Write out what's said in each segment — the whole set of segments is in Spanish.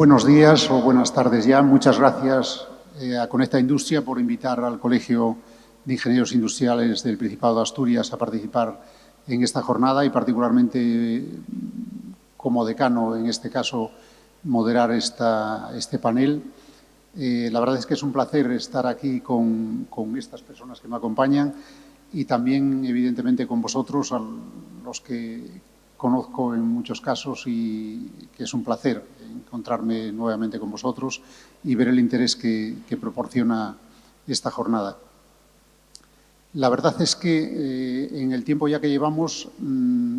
Buenos días o buenas tardes ya. Muchas gracias a Conecta Industria por invitar al Colegio de Ingenieros Industriales del Principado de Asturias a participar en esta jornada y particularmente como decano, en este caso, moderar este panel. La verdad es que es un placer estar aquí con estas personas que me acompañan y también, evidentemente, con vosotros, a los que conozco en muchos casos y que es un placer encontrarme nuevamente con vosotros y ver el interés que proporciona esta jornada. La verdad es que en el tiempo ya que llevamos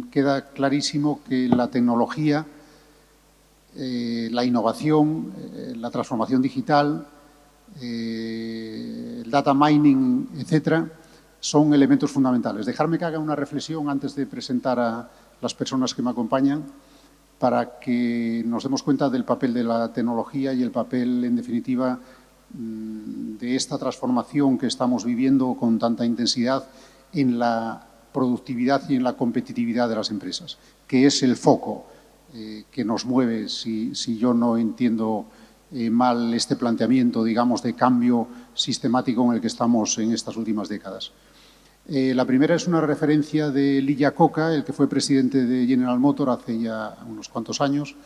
queda clarísimo que la tecnología, la innovación, la transformación digital, el data mining, etcétera, son elementos fundamentales. Dejarme que haga una reflexión antes de presentar a las personas que me acompañan para que nos demos cuenta del papel de la tecnología y el papel, en definitiva, de esta transformación que estamos viviendo con tanta intensidad en la productividad y en la competitividad de las empresas, que es el foco que nos mueve, si yo no entiendo mal este planteamiento, digamos, de cambio sistemático en el que estamos en estas últimas décadas. La primera es una referencia de Lee Iacocca, el que fue presidente de General Motors hace ya unos cuantos años,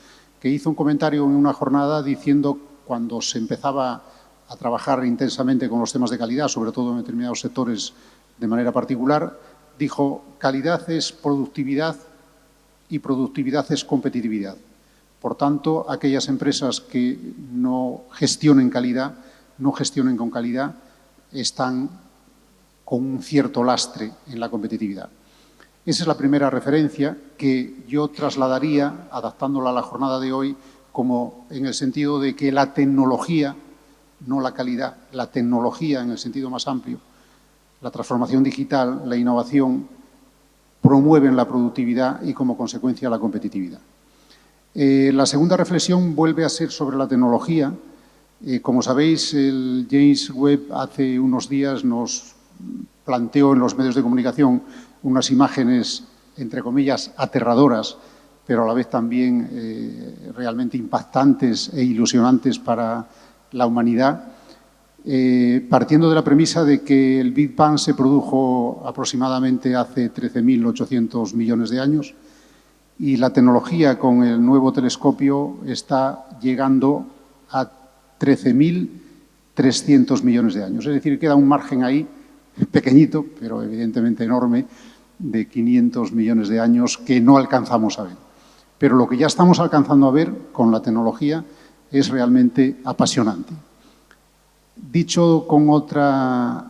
que hizo un comentario en una jornada diciendo, cuando se empezaba a trabajar intensamente con los temas de calidad, sobre todo en determinados sectores de manera particular, dijo: calidad es productividad y productividad es competitividad. Por tanto, aquellas empresas que no gestionen calidad, no gestionen con calidad, están con un cierto lastre en la competitividad. Esa es la primera referencia que yo trasladaría, adaptándola a la jornada de hoy, como en el sentido de que la tecnología, no la calidad, la tecnología en el sentido más amplio, la transformación digital, la innovación, promueven la productividad y, como consecuencia, la competitividad. La segunda reflexión vuelve a ser sobre la tecnología. Como sabéis, el James Webb hace unos días nos planteó en los medios de comunicación unas imágenes, entre comillas, aterradoras, pero a la vez también realmente impactantes e ilusionantes para la humanidad, partiendo de la premisa de que el Big Bang se produjo aproximadamente hace 13.800 millones de años y la tecnología con el nuevo telescopio está llegando a 13.300 millones de años. Es decir, queda un margen ahí pequeñito, pero evidentemente enorme, de 500 millones de años que no alcanzamos a ver. Pero lo que ya estamos alcanzando a ver con la tecnología es realmente apasionante. Dicho con otra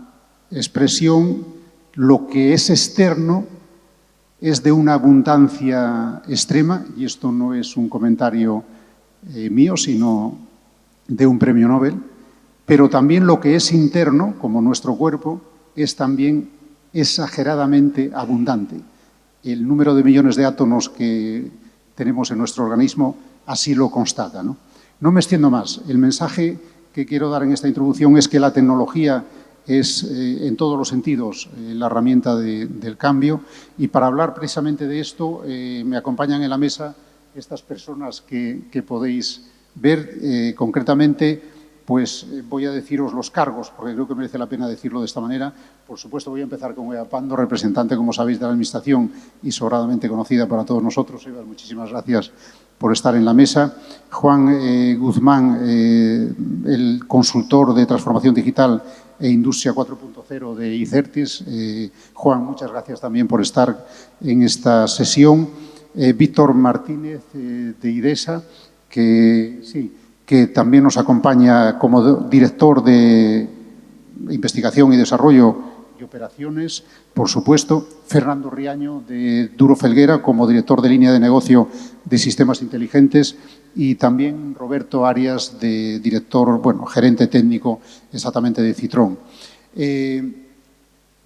expresión, lo que es externo es de una abundancia extrema, y esto no es un comentario mío, sino de un premio Nobel, pero también lo que es interno, como nuestro cuerpo, es también exageradamente abundante. El número de millones de átomos que tenemos en nuestro organismo así lo constata, ¿no? No me extiendo más. El mensaje que quiero dar en esta introducción es que la tecnología es, en todos los sentidos, la herramienta del cambio. Y para hablar precisamente de esto, me acompañan en la mesa estas personas que podéis ver concretamente. Pues voy a deciros los cargos, porque creo que merece la pena decirlo de esta manera. Por supuesto, voy a empezar con Eva Pando, representante, como sabéis, de la Administración y sobradamente conocida para todos nosotros. Eva, muchísimas gracias por estar en la mesa. Juan Guzmán, el consultor de Transformación Digital e Industria 4.0 de Icertis. Juan, muchas gracias también por estar en esta sesión. Víctor Martínez, de IDESA, que también nos acompaña como director de Investigación y Desarrollo y Operaciones, por supuesto. Fernando Riaño, de Duro Felguera, como director de línea de negocio de Sistemas Inteligentes, y también Roberto Arias, de director, gerente técnico exactamente de Citrón.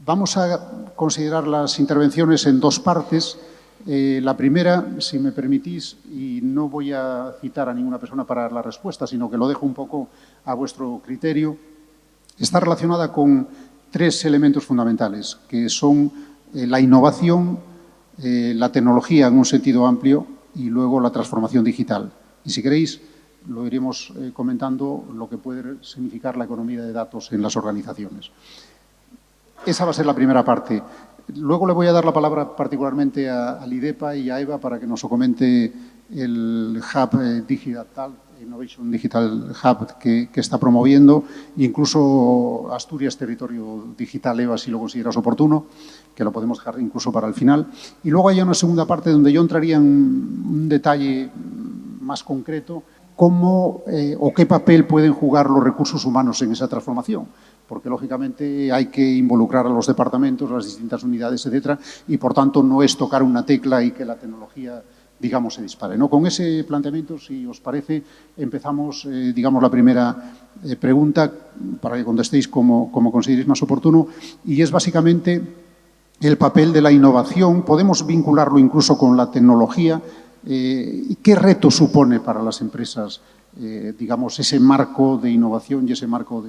Vamos a considerar las intervenciones en dos partes. La primera, si me permitís, y no voy a citar a ninguna persona para dar la respuesta, sino que lo dejo un poco a vuestro criterio, está relacionada con tres elementos fundamentales, que son la innovación, la tecnología en un sentido amplio y luego la transformación digital. Y si queréis, lo iremos comentando, lo que puede significar la economía de datos en las organizaciones. Esa va a ser la primera parte. Luego le voy a dar la palabra particularmente al IDEPA y a Eva para que nos comente el Hub Digital, Innovation Digital Hub que está promoviendo, incluso Asturias Territorio Digital, Eva, si lo consideras oportuno, que lo podemos dejar incluso para el final. Y luego hay una segunda parte donde yo entraría en un detalle más concreto, cómo o qué papel pueden jugar los recursos humanos en esa transformación, porque lógicamente hay que involucrar a los departamentos, las distintas unidades, etcétera, y por tanto no es tocar una tecla y que la tecnología, digamos, se dispare, ¿no? Con ese planteamiento, si os parece, empezamos, digamos, la primera pregunta para que contestéis como consideréis más oportuno, y es básicamente el papel de la innovación. Podemos vincularlo incluso con la tecnología. ¿Qué reto supone para las empresas, digamos, ese marco de innovación y ese marco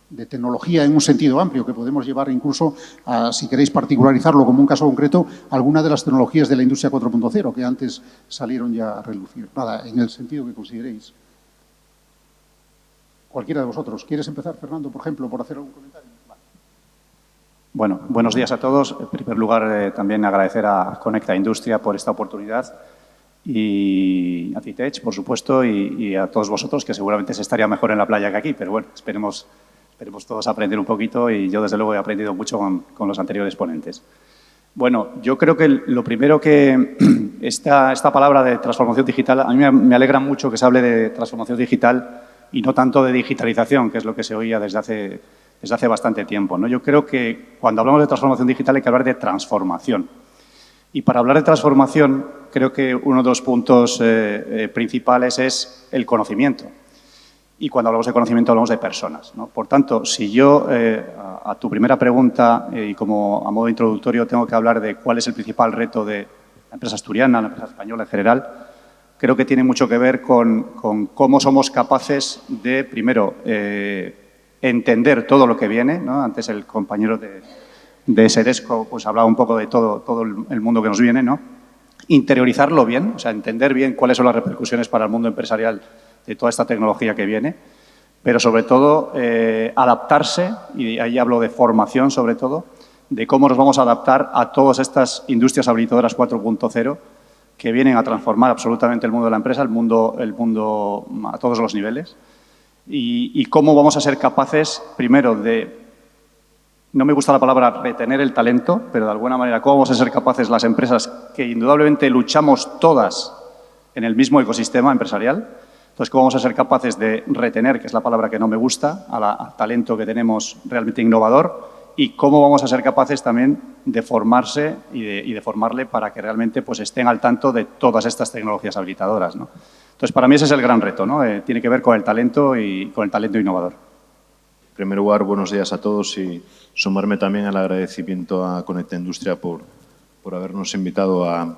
de tecnología en un sentido amplio, que podemos llevar incluso a, si queréis particularizarlo como un caso concreto, alguna de las tecnologías de la industria 4.0 que antes salieron ya a relucir? Nada, en el sentido que consideréis. Cualquiera de vosotros. ¿Quieres empezar, Fernando, por ejemplo, por hacer algún comentario? Vale. Bueno, buenos días a todos. En primer lugar, también agradecer a Conecta Industria por esta oportunidad y a Citech, por supuesto, y a todos vosotros, que seguramente se estaría mejor en la playa que aquí, pero bueno, esperemos todos aprender un poquito y yo, desde luego, he aprendido mucho con los anteriores ponentes. Bueno, yo creo que lo primero que esta palabra de transformación digital, a mí me alegra mucho que se hable de transformación digital y no tanto de digitalización, que es lo que se oía desde hace bastante tiempo, ¿no? Yo creo que cuando hablamos de transformación digital hay que hablar de transformación. Y para hablar de transformación, creo que uno de los puntos principales es el conocimiento. Y cuando hablamos de conocimiento hablamos de personas, ¿no? Por tanto, si yo, a tu primera pregunta y como a modo introductorio, tengo que hablar de cuál es el principal reto de la empresa asturiana, la empresa española en general, creo que tiene mucho que ver con cómo somos capaces de, primero, entender todo lo que viene, ¿no? Antes el compañero de Sedesco pues hablaba un poco de todo el mundo que nos viene, ¿no? Interiorizarlo bien, o sea, entender bien cuáles son las repercusiones para el mundo empresarial de toda esta tecnología que viene, pero sobre todo adaptarse, y ahí hablo de formación sobre todo, de cómo nos vamos a adaptar a todas estas industrias habilitadoras 4.0 que vienen a transformar absolutamente el mundo de la empresa, el mundo a todos los niveles, y cómo vamos a ser capaces, primero, de, no me gusta la palabra retener el talento, pero de alguna manera, cómo vamos a ser capaces las empresas que indudablemente luchamos todas en el mismo ecosistema empresarial. Entonces, cómo vamos a ser capaces de retener, que es la palabra que no me gusta, al talento que tenemos realmente innovador, y cómo vamos a ser capaces también de formarse y de formarle para que realmente pues, estén al tanto de todas estas tecnologías habilitadoras, ¿no? Entonces, para mí ese es el gran reto, ¿no? Tiene que ver con el talento y con el talento innovador. En primer lugar, buenos días a todos y sumarme también al agradecimiento a Conecta Industria por habernos invitado a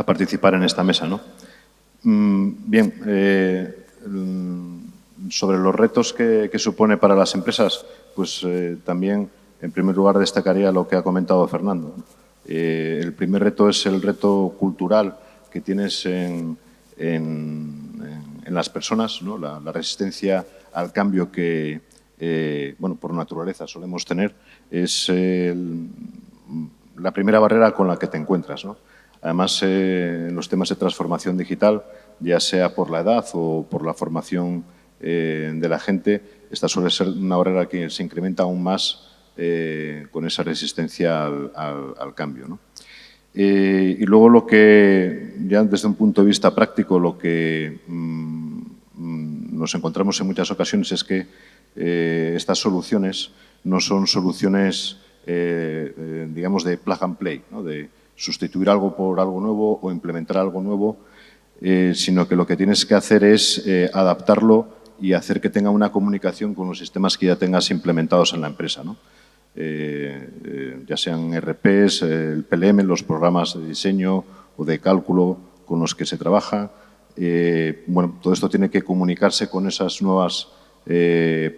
participar en esta mesa, ¿no? Bien, sobre los retos que supone para las empresas, pues también, en primer lugar, destacaría lo que ha comentado Fernando. El primer reto es el reto cultural que tienes en las personas, ¿no? La resistencia al cambio que, bueno, por naturaleza solemos tener, es la primera barrera con la que te encuentras, ¿no? Además, en los temas de transformación digital, ya sea por la edad o por la formación de la gente, esta suele ser una barrera que se incrementa aún más con esa resistencia al cambio, ¿no? Y luego lo que, ya desde un punto de vista práctico, lo que nos encontramos en muchas ocasiones es que estas soluciones no son soluciones, digamos, de plug and play, ¿no? De sustituir algo por algo nuevo o implementar algo nuevo, sino que lo que tienes que hacer es adaptarlo y hacer que tenga una comunicación con los sistemas que ya tengas implementados en la empresa, ¿no? Ya sean RPs, el PLM, los programas de diseño o de cálculo con los que se trabaja. Bueno, todo esto tiene que comunicarse con esas nuevas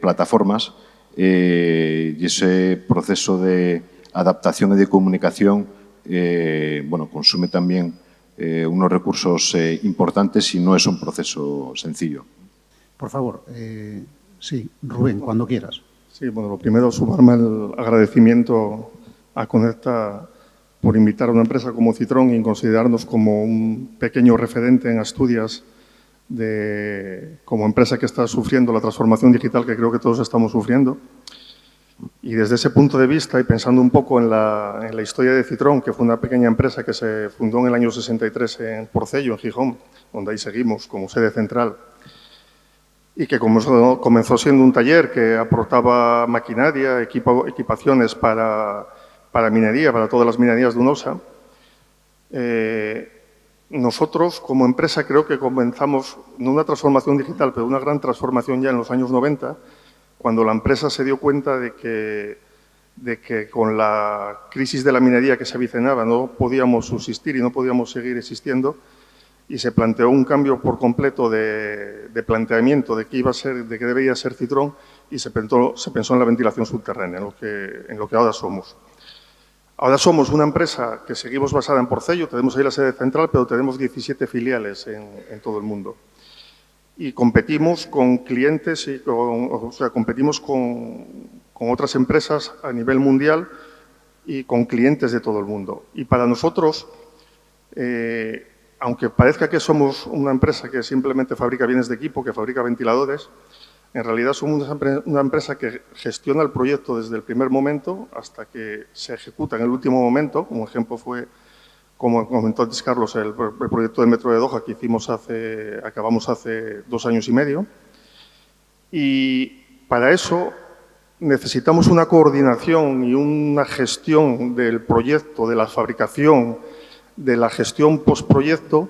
plataformas y ese proceso de adaptación y de comunicación bueno, consume también unos recursos importantes y no es un proceso sencillo. Por favor, sí, Rubén, cuando quieras. Sí, bueno, lo primero, sumarme al agradecimiento a Conecta por invitar a una empresa como Citroën y considerarnos como un pequeño referente en Asturias como empresa que está sufriendo la transformación digital que creo que todos estamos sufriendo. Y desde ese punto de vista, y pensando un poco en la historia de Citroën, que fue una pequeña empresa que se fundó en el año 63 en Porcello, en Gijón, donde ahí seguimos como sede central, y que comenzó siendo un taller que aportaba maquinaria, equipaciones para minería, para todas las minerías de UNOSA. Nosotros, como empresa, creo que comenzamos no una transformación digital, pero una gran transformación ya en los años 90, cuando la empresa se dio cuenta de que con la crisis de la minería que se avicenaba no podíamos subsistir y no podíamos seguir existiendo, y se planteó un cambio por completo de planteamiento de qué iba a ser, de qué debería ser Citroën, y se pensó en la ventilación subterránea, en lo que ahora somos. Ahora somos una empresa que seguimos basada en Porcello, tenemos ahí la sede central, pero tenemos 17 filiales en todo el mundo. Y competimos con clientes, competimos con otras empresas a nivel mundial y con clientes de todo el mundo. Y para nosotros, aunque parezca que somos una empresa que simplemente fabrica bienes de equipo, que fabrica ventiladores, en realidad somos una empresa que gestiona el proyecto desde el primer momento hasta que se ejecuta en el último momento. Como ejemplo fue, como comentó antes Carlos, el proyecto del Metro de Doha que acabamos hace 2 años y medio. Y para eso necesitamos una coordinación y una gestión del proyecto, de la fabricación, de la gestión postproyecto,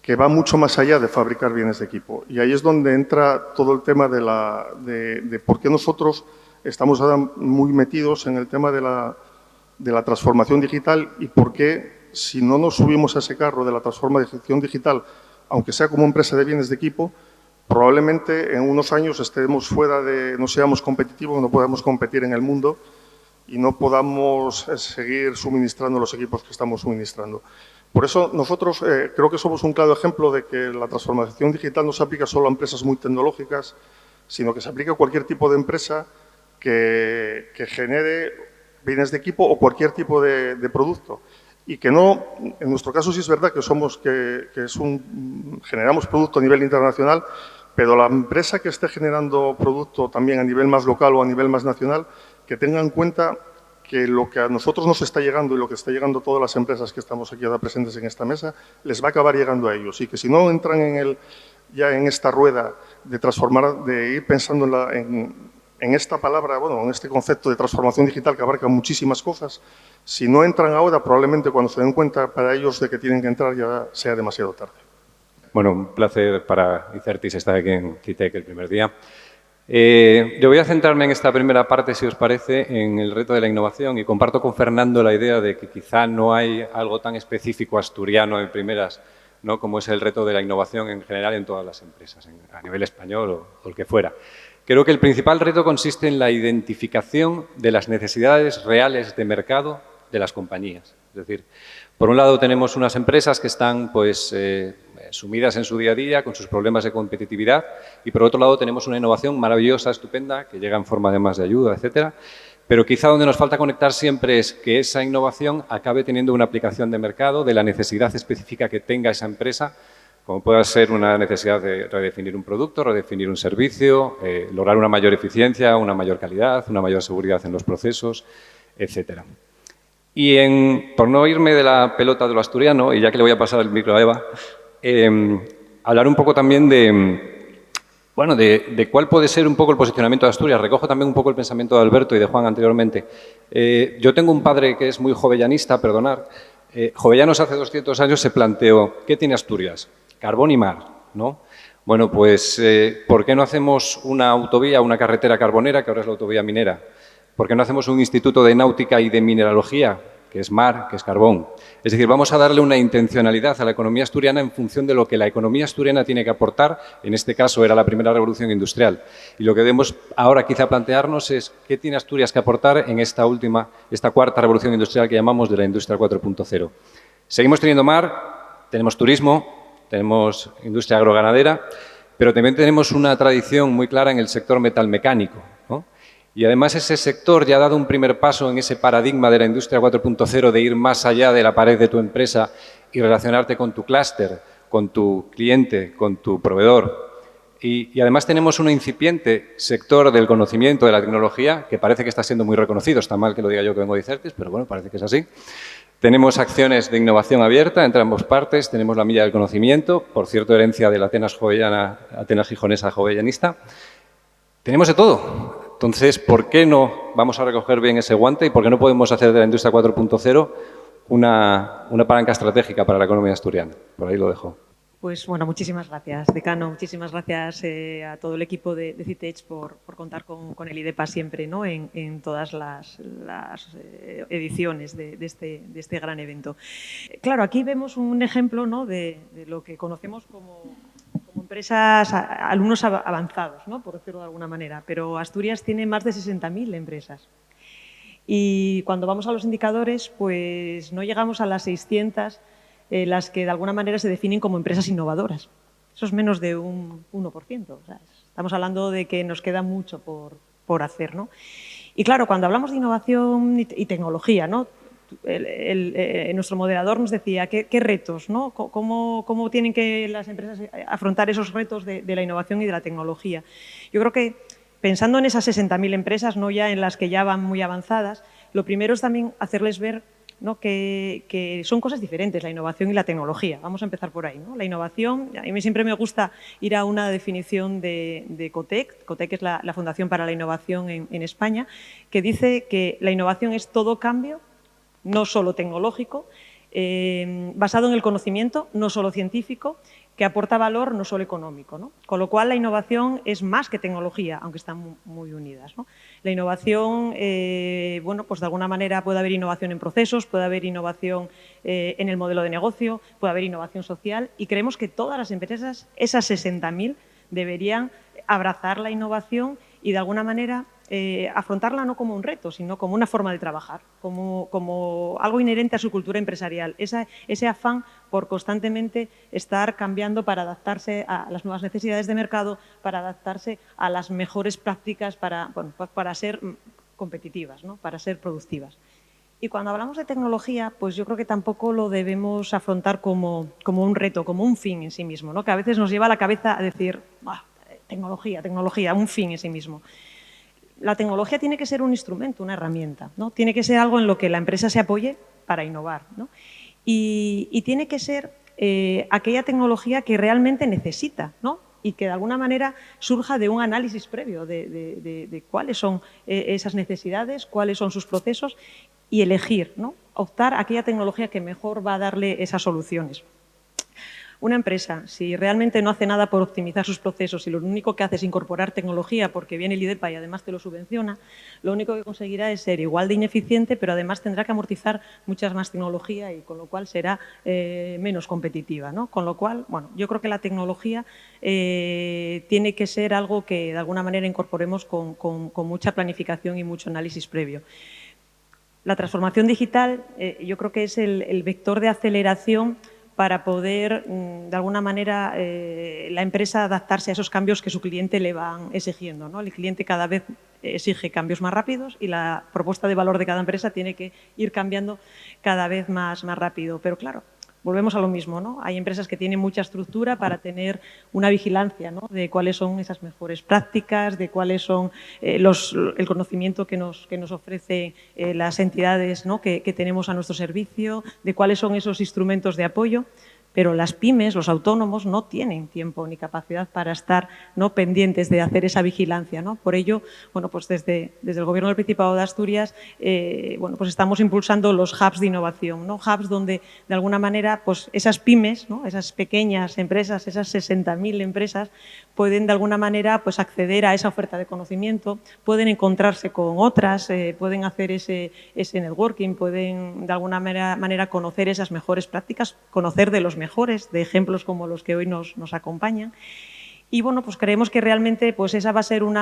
que va mucho más allá de fabricar bienes de equipo. Y ahí es donde entra todo el tema de por qué nosotros estamos ahora muy metidos en el tema de la transformación digital y por qué, si no nos subimos a ese carro de la transformación digital, aunque sea como empresa de bienes de equipo, probablemente en unos años estemos no seamos competitivos, no podamos competir en el mundo y no podamos seguir suministrando los equipos que estamos suministrando. Por eso nosotros creo que somos un claro ejemplo de que la transformación digital no se aplica solo a empresas muy tecnológicas, sino que se aplica a cualquier tipo de empresa que genere bienes de equipo o cualquier tipo de producto. Y que no, en nuestro caso sí es verdad que generamos producto a nivel internacional, pero la empresa que esté generando producto también a nivel más local o a nivel más nacional, que tenga en cuenta que lo que a nosotros nos está llegando y lo que está llegando a todas las empresas que estamos aquí ahora presentes en esta mesa, les va a acabar llegando a ellos. Y que si no entran ya en esta rueda de transformar, de ir pensando en esta palabra, bueno, en este concepto de transformación digital que abarca muchísimas cosas, si no entran ahora, probablemente cuando se den cuenta para ellos de que tienen que entrar ya sea demasiado tarde. Bueno, un placer para Icertis estar aquí en CITEC el primer día. Yo voy a centrarme en esta primera parte, si os parece, en el reto de la innovación y comparto con Fernando la idea de que quizá no hay algo tan específico asturiano en primeras, ¿no?, como es el reto de la innovación en general en todas las empresas, a nivel español o el que fuera. Creo que el principal reto consiste en la identificación de las necesidades reales de mercado de las compañías. Es decir, por un lado tenemos unas empresas que están sumidas en su día a día con sus problemas de competitividad y por otro lado tenemos una innovación maravillosa, estupenda, que llega en forma además de ayuda, etcétera. Pero quizá donde nos falta conectar siempre es que esa innovación acabe teniendo una aplicación de mercado de la necesidad específica que tenga esa empresa, como pueda ser una necesidad de redefinir un producto, redefinir un servicio, lograr una mayor eficiencia, una mayor calidad, una mayor seguridad en los procesos, etcétera. Y por no irme de la pelota de lo asturiano, y ya que le voy a pasar el micro a Eva, hablar un poco también de cuál puede ser un poco el posicionamiento de Asturias. Recojo también un poco el pensamiento de Alberto y de Juan anteriormente. Yo tengo un padre que es muy jovellanista, perdonar. Jovellanos hace 200 años se planteó, ¿qué tiene Asturias? Carbón y mar, ¿no? Bueno, pues, ¿por qué no hacemos una autovía, una carretera carbonera, que ahora es la autovía minera? ¿Por qué no hacemos un instituto de náutica y de mineralogía, que es mar, que es carbón? Es decir, vamos a darle una intencionalidad a la economía asturiana en función de lo que la economía asturiana tiene que aportar. En este caso era la primera revolución industrial. Y lo que debemos ahora quizá plantearnos es qué tiene Asturias que aportar en esta cuarta revolución industrial que llamamos de la industria 4.0. Seguimos teniendo mar, Tenemos turismo, tenemos industria agroganadera, pero también tenemos una tradición muy clara en el sector metalmecánico, ¿no? Y además ese sector ya ha dado un primer paso en ese paradigma de la industria 4.0 de ir más allá de la pared de tu empresa y relacionarte con tu clúster, con tu cliente, con tu proveedor. Y además tenemos un incipiente sector del conocimiento de la tecnología que parece que está siendo muy reconocido. Está mal que lo diga yo que vengo de Icertis, pero bueno, parece que es así. Tenemos acciones de innovación abierta entre ambas partes. Tenemos la milla del conocimiento, por cierto, herencia de la Atenas gijonesa jovellanista. Tenemos de todo. Entonces, ¿por qué no vamos a recoger bien ese guante y por qué no podemos hacer de la industria 4.0 una palanca estratégica para la economía asturiana? Por ahí lo dejo. Pues bueno, muchísimas gracias, decano. Muchísimas gracias a todo el equipo de Citech por contar con el IDEPA siempre, ¿no? en todas las ediciones de este gran evento. Claro, aquí vemos un ejemplo, ¿no? de lo que conocemos como empresas, alumnos avanzados, ¿no? Por decirlo de alguna manera. Pero Asturias tiene más de 60.000 empresas. Y cuando vamos a los indicadores, pues no llegamos a las 600 las que de alguna manera se definen como empresas innovadoras. Eso es menos de un 1%. O sea, estamos hablando de que nos queda mucho por hacer, ¿no? Y claro, cuando hablamos de innovación y tecnología, ¿no? Nuestro moderador nos decía qué retos, ¿no? ¿Cómo tienen que las empresas afrontar esos retos de la innovación y de la tecnología? Yo creo que pensando en esas 60.000 empresas, no ya en las que ya van muy avanzadas, lo primero es también hacerles ver, ¿no? que son cosas diferentes, la innovación y la tecnología. Vamos a empezar por ahí, ¿no? La innovación, a mí siempre me gusta ir a una definición de COTEC. COTEC es la Fundación para la Innovación en España, que dice que la innovación es todo cambio, no solo tecnológico, basado en el conocimiento, no solo científico, que aporta valor, no solo económico, ¿no? Con lo cual, la innovación es más que tecnología, aunque están muy unidas, ¿no? La innovación, bueno, pues de alguna manera puede haber innovación en procesos, puede haber innovación en el modelo de negocio, puede haber innovación social y creemos que todas las empresas, esas 60.000, deberían abrazar la innovación y de alguna manera afrontarla no como un reto, sino como una forma de trabajar, como algo inherente a su cultura empresarial, ese afán por constantemente estar cambiando para adaptarse a las nuevas necesidades de mercado, para adaptarse a las mejores prácticas para ser competitivas, ¿no? Para ser productivas. Y cuando hablamos de tecnología, pues yo creo que tampoco lo debemos afrontar como un reto, como un fin en sí mismo, ¿no? Que a veces nos lleva a la cabeza a decir, tecnología, un fin en sí mismo. La tecnología tiene que ser un instrumento, una herramienta, ¿no? Tiene que ser algo en lo que la empresa se apoye para innovar, ¿no? Y tiene que ser aquella tecnología que realmente necesita, ¿no? Y que de alguna manera surja de un análisis previo de cuáles son esas necesidades, cuáles son sus procesos y elegir, ¿no? Optar a aquella tecnología que mejor va a darle esas soluciones. Una empresa, si realmente no hace nada por optimizar sus procesos y lo único que hace es incorporar tecnología porque viene el IDEPA y además te lo subvenciona, lo único que conseguirá es ser igual de ineficiente, pero además tendrá que amortizar muchas más tecnología y con lo cual será menos competitiva, ¿no? Con lo cual, bueno, yo creo que la tecnología tiene que ser algo que de alguna manera incorporemos con mucha planificación y mucho análisis previo. La transformación digital yo creo que es el vector de aceleración para poder, de alguna manera, la empresa adaptarse a esos cambios que su cliente le van exigiendo, ¿no? El cliente cada vez exige cambios más rápidos y la propuesta de valor de cada empresa tiene que ir cambiando cada vez más rápido. Pero claro, volvemos a lo mismo, ¿no? Hay empresas que tienen mucha estructura para tener una vigilancia, ¿no? De cuáles son esas mejores prácticas, de cuáles son el conocimiento que nos ofrecen las entidades, ¿no? que tenemos a nuestro servicio, de cuáles son esos instrumentos de apoyo. Pero las pymes, los autónomos, no tienen tiempo ni capacidad para estar, ¿no? pendientes de hacer esa vigilancia, ¿no? Por ello, bueno, pues desde el Gobierno del Principado de Asturias, bueno, pues estamos impulsando los hubs de innovación, ¿no? Hubs donde, de alguna manera, pues esas pymes, ¿no? Esas pequeñas empresas, esas 60.000 empresas, pueden, de alguna manera, pues acceder a esa oferta de conocimiento, pueden encontrarse con otras, pueden hacer ese networking, pueden, de alguna manera, conocer esas mejores prácticas, conocer de los mejores, de ejemplos como los que hoy nos acompañan. Y bueno, pues creemos que realmente pues esa va a ser un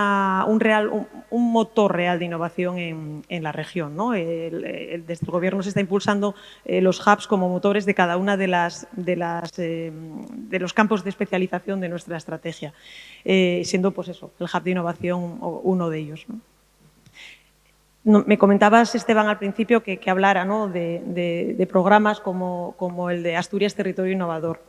motor real de innovación en la región, ¿no? Desde el Gobierno se está impulsando los hubs como motores de cada una de los campos de especialización de nuestra estrategia, siendo pues eso, el hub de innovación uno de ellos, ¿no? Me comentabas, Esteban, al principio que hablara, ¿no?, de programas como el de Asturias Territorio Innovador.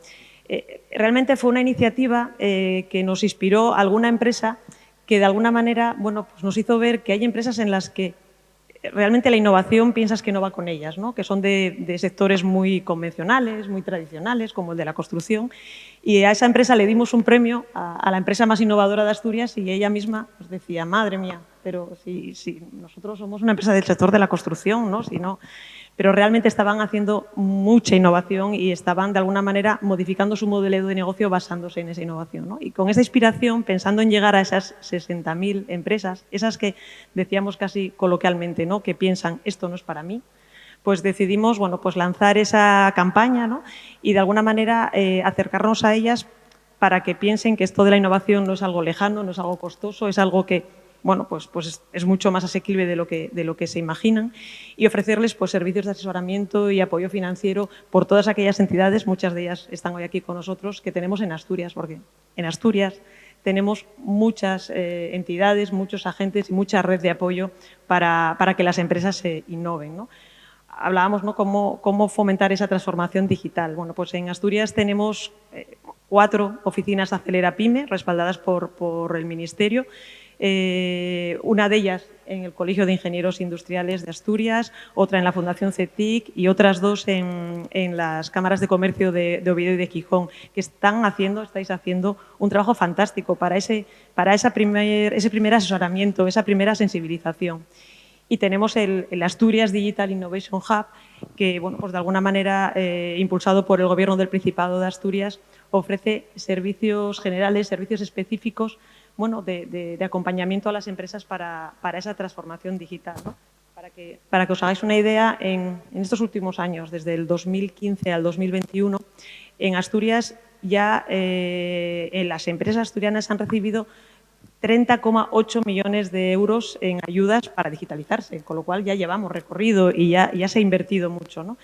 Realmente fue una iniciativa que nos inspiró alguna empresa que de alguna manera, bueno, pues nos hizo ver que hay empresas en las que realmente la innovación piensas que no va con ellas, ¿no?, que son de sectores muy convencionales, muy tradicionales, como el de la construcción, y a esa empresa le dimos un premio a la empresa más innovadora de Asturias y ella misma pues decía, madre mía, pero si nosotros somos una empresa del sector de la construcción, ¿no? Si no, pero realmente estaban haciendo mucha innovación y estaban de alguna manera modificando su modelo de negocio basándose en esa innovación, ¿no? Y con esa inspiración, pensando en llegar a esas 60.000 empresas, esas que decíamos casi coloquialmente, ¿no?, que piensan esto no es para mí, pues decidimos, bueno, pues lanzar esa campaña, ¿no?, y de alguna manera acercarnos a ellas para que piensen que esto de la innovación no es algo lejano, no es algo costoso, es algo que, bueno, pues es mucho más asequible de lo que se imaginan, y ofrecerles pues servicios de asesoramiento y apoyo financiero por todas aquellas entidades, muchas de ellas están hoy aquí con nosotros, que tenemos en Asturias, porque en Asturias tenemos muchas entidades, muchos agentes y mucha red de apoyo para que las empresas se innoven, ¿no? Hablábamos, ¿no?, cómo fomentar esa transformación digital. Bueno, pues en Asturias tenemos 4 oficinas Acelera Pyme respaldadas por el Ministerio. Una de ellas en el Colegio de Ingenieros Industriales de Asturias, otra en la Fundación CETIC y otras 2 en las cámaras de comercio de Oviedo y de Gijón, que estáis haciendo un trabajo fantástico para ese primer asesoramiento, esa primera sensibilización. Y tenemos el Asturias Digital Innovation Hub, que, bueno, pues de alguna manera, impulsado por el Gobierno del Principado de Asturias, ofrece servicios generales, servicios específicos, bueno, de acompañamiento a las empresas para esa transformación digital, ¿no? Para que os hagáis una idea, en estos últimos años, desde el 2015 al 2021, en Asturias ya en las empresas asturianas han recibido 30,8 millones de euros en ayudas para digitalizarse, con lo cual ya llevamos recorrido y ya se ha invertido mucho, ¿no?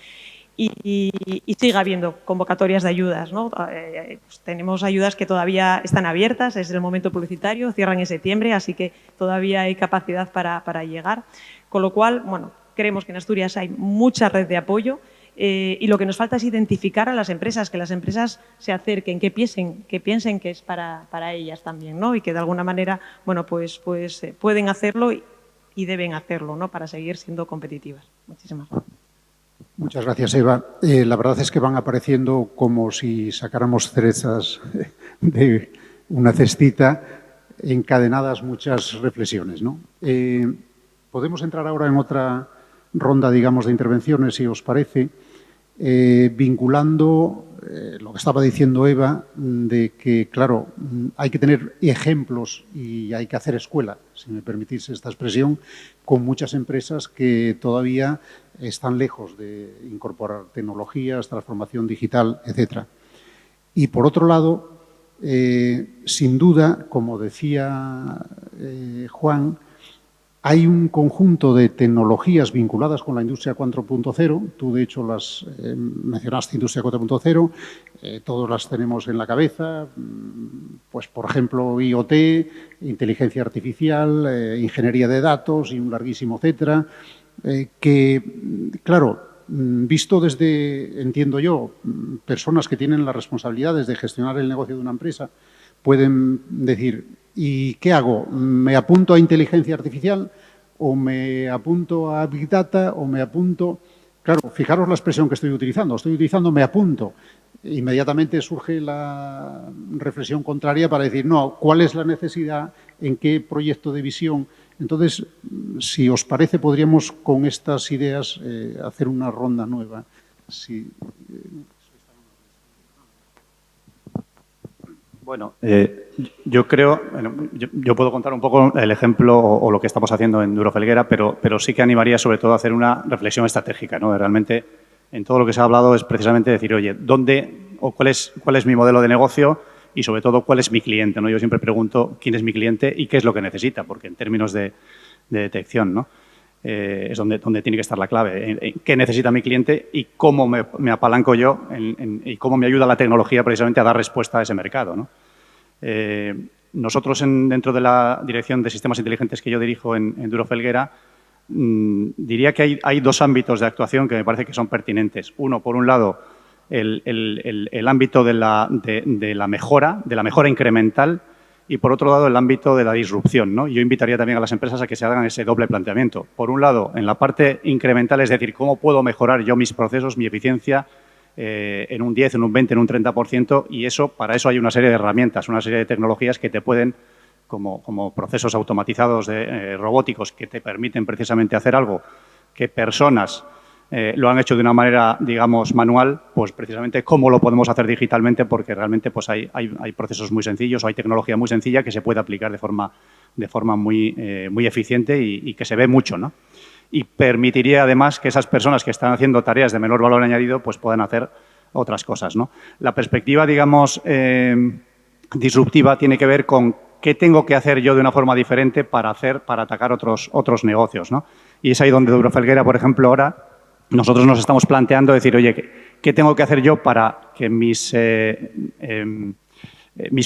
Y sigue habiendo convocatorias de ayudas, ¿no? Pues tenemos ayudas que todavía están abiertas, es el momento publicitario, cierran en septiembre, así que todavía hay capacidad para llegar. Con lo cual, bueno, creemos que en Asturias hay mucha red de apoyo y lo que nos falta es identificar a las empresas, que las empresas se acerquen, que piensen que es para ellas también, ¿no? Y que de alguna manera, bueno, pues pueden hacerlo y deben hacerlo, ¿no?, para seguir siendo competitivas. Muchísimas gracias. Muchas gracias, Eva. La verdad es que van apareciendo como si sacáramos cerezas de una cestita, encadenadas muchas reflexiones, ¿no? Podemos entrar ahora en otra ronda, digamos, de intervenciones, si os parece, vinculando lo que estaba diciendo Eva, de que, claro, hay que tener ejemplos y hay que hacer escuela, si me permitís esta expresión, con muchas empresas que todavía están lejos de incorporar tecnologías, transformación digital, etcétera. Y, por otro lado, sin duda, como decía Juan, hay un conjunto de tecnologías vinculadas con la industria 4.0. Tú, de hecho, las mencionaste, industria 4.0. Todos las tenemos en la cabeza. Pues, por ejemplo, IoT, inteligencia artificial, ingeniería de datos y un larguísimo etcétera. Que, claro, visto desde, entiendo yo, personas que tienen las responsabilidades de gestionar el negocio de una empresa, pueden decir, ¿y qué hago? ¿Me apunto a inteligencia artificial o me apunto a Big Data o me apunto...? Claro, fijaros la expresión que estoy utilizando. Estoy utilizando me apunto. Inmediatamente surge la reflexión contraria para decir, no, ¿cuál es la necesidad? ¿En qué proyecto de visión? Entonces, si os parece, podríamos con estas ideas hacer una ronda nueva. Sí. Bueno, yo creo, yo puedo contar un poco el ejemplo o lo que estamos haciendo en Duro Felguera, pero sí que animaría sobre todo a hacer una reflexión estratégica, ¿no? Realmente, en todo lo que se ha hablado es precisamente decir, oye, ¿dónde o cuál es mi modelo de negocio y sobre todo cuál es mi cliente, ¿no? Yo siempre pregunto quién es mi cliente y qué es lo que necesita, porque en términos de detección, ¿no? Es donde tiene que estar la clave, en qué necesita mi cliente y cómo me apalanco yo y cómo me ayuda la tecnología precisamente a dar respuesta a ese mercado, ¿no? Nosotros, dentro de la Dirección de Sistemas Inteligentes que yo dirijo en Duro Felguera, diría que hay dos ámbitos de actuación que me parece que son pertinentes. Uno, por un lado, el ámbito de la mejora incremental, y, por otro lado, el ámbito de la disrupción, ¿no? Yo invitaría también a las empresas a que se hagan ese doble planteamiento. Por un lado, en la parte incremental, es decir, cómo puedo mejorar yo mis procesos, mi eficiencia, en un 10, en un 20, en un 30%, y para eso hay una serie de herramientas, una serie de tecnologías que te pueden, como procesos automatizados robóticos, que te permiten precisamente hacer algo que personas lo han hecho de una manera, digamos, manual, pues precisamente cómo lo podemos hacer digitalmente, porque realmente pues hay procesos muy sencillos o hay tecnología muy sencilla que se puede aplicar de forma muy eficiente y que se ve mucho, ¿no? Y permitiría además que esas personas que están haciendo tareas de menor valor añadido pues puedan hacer otras cosas, ¿no? La perspectiva, digamos, disruptiva tiene que ver con qué tengo que hacer yo de una forma diferente para atacar otros negocios, ¿no? Y es ahí donde Duro Felguera, por ejemplo, ahora nosotros nos estamos planteando decir, oye, ¿qué tengo que hacer yo para que mis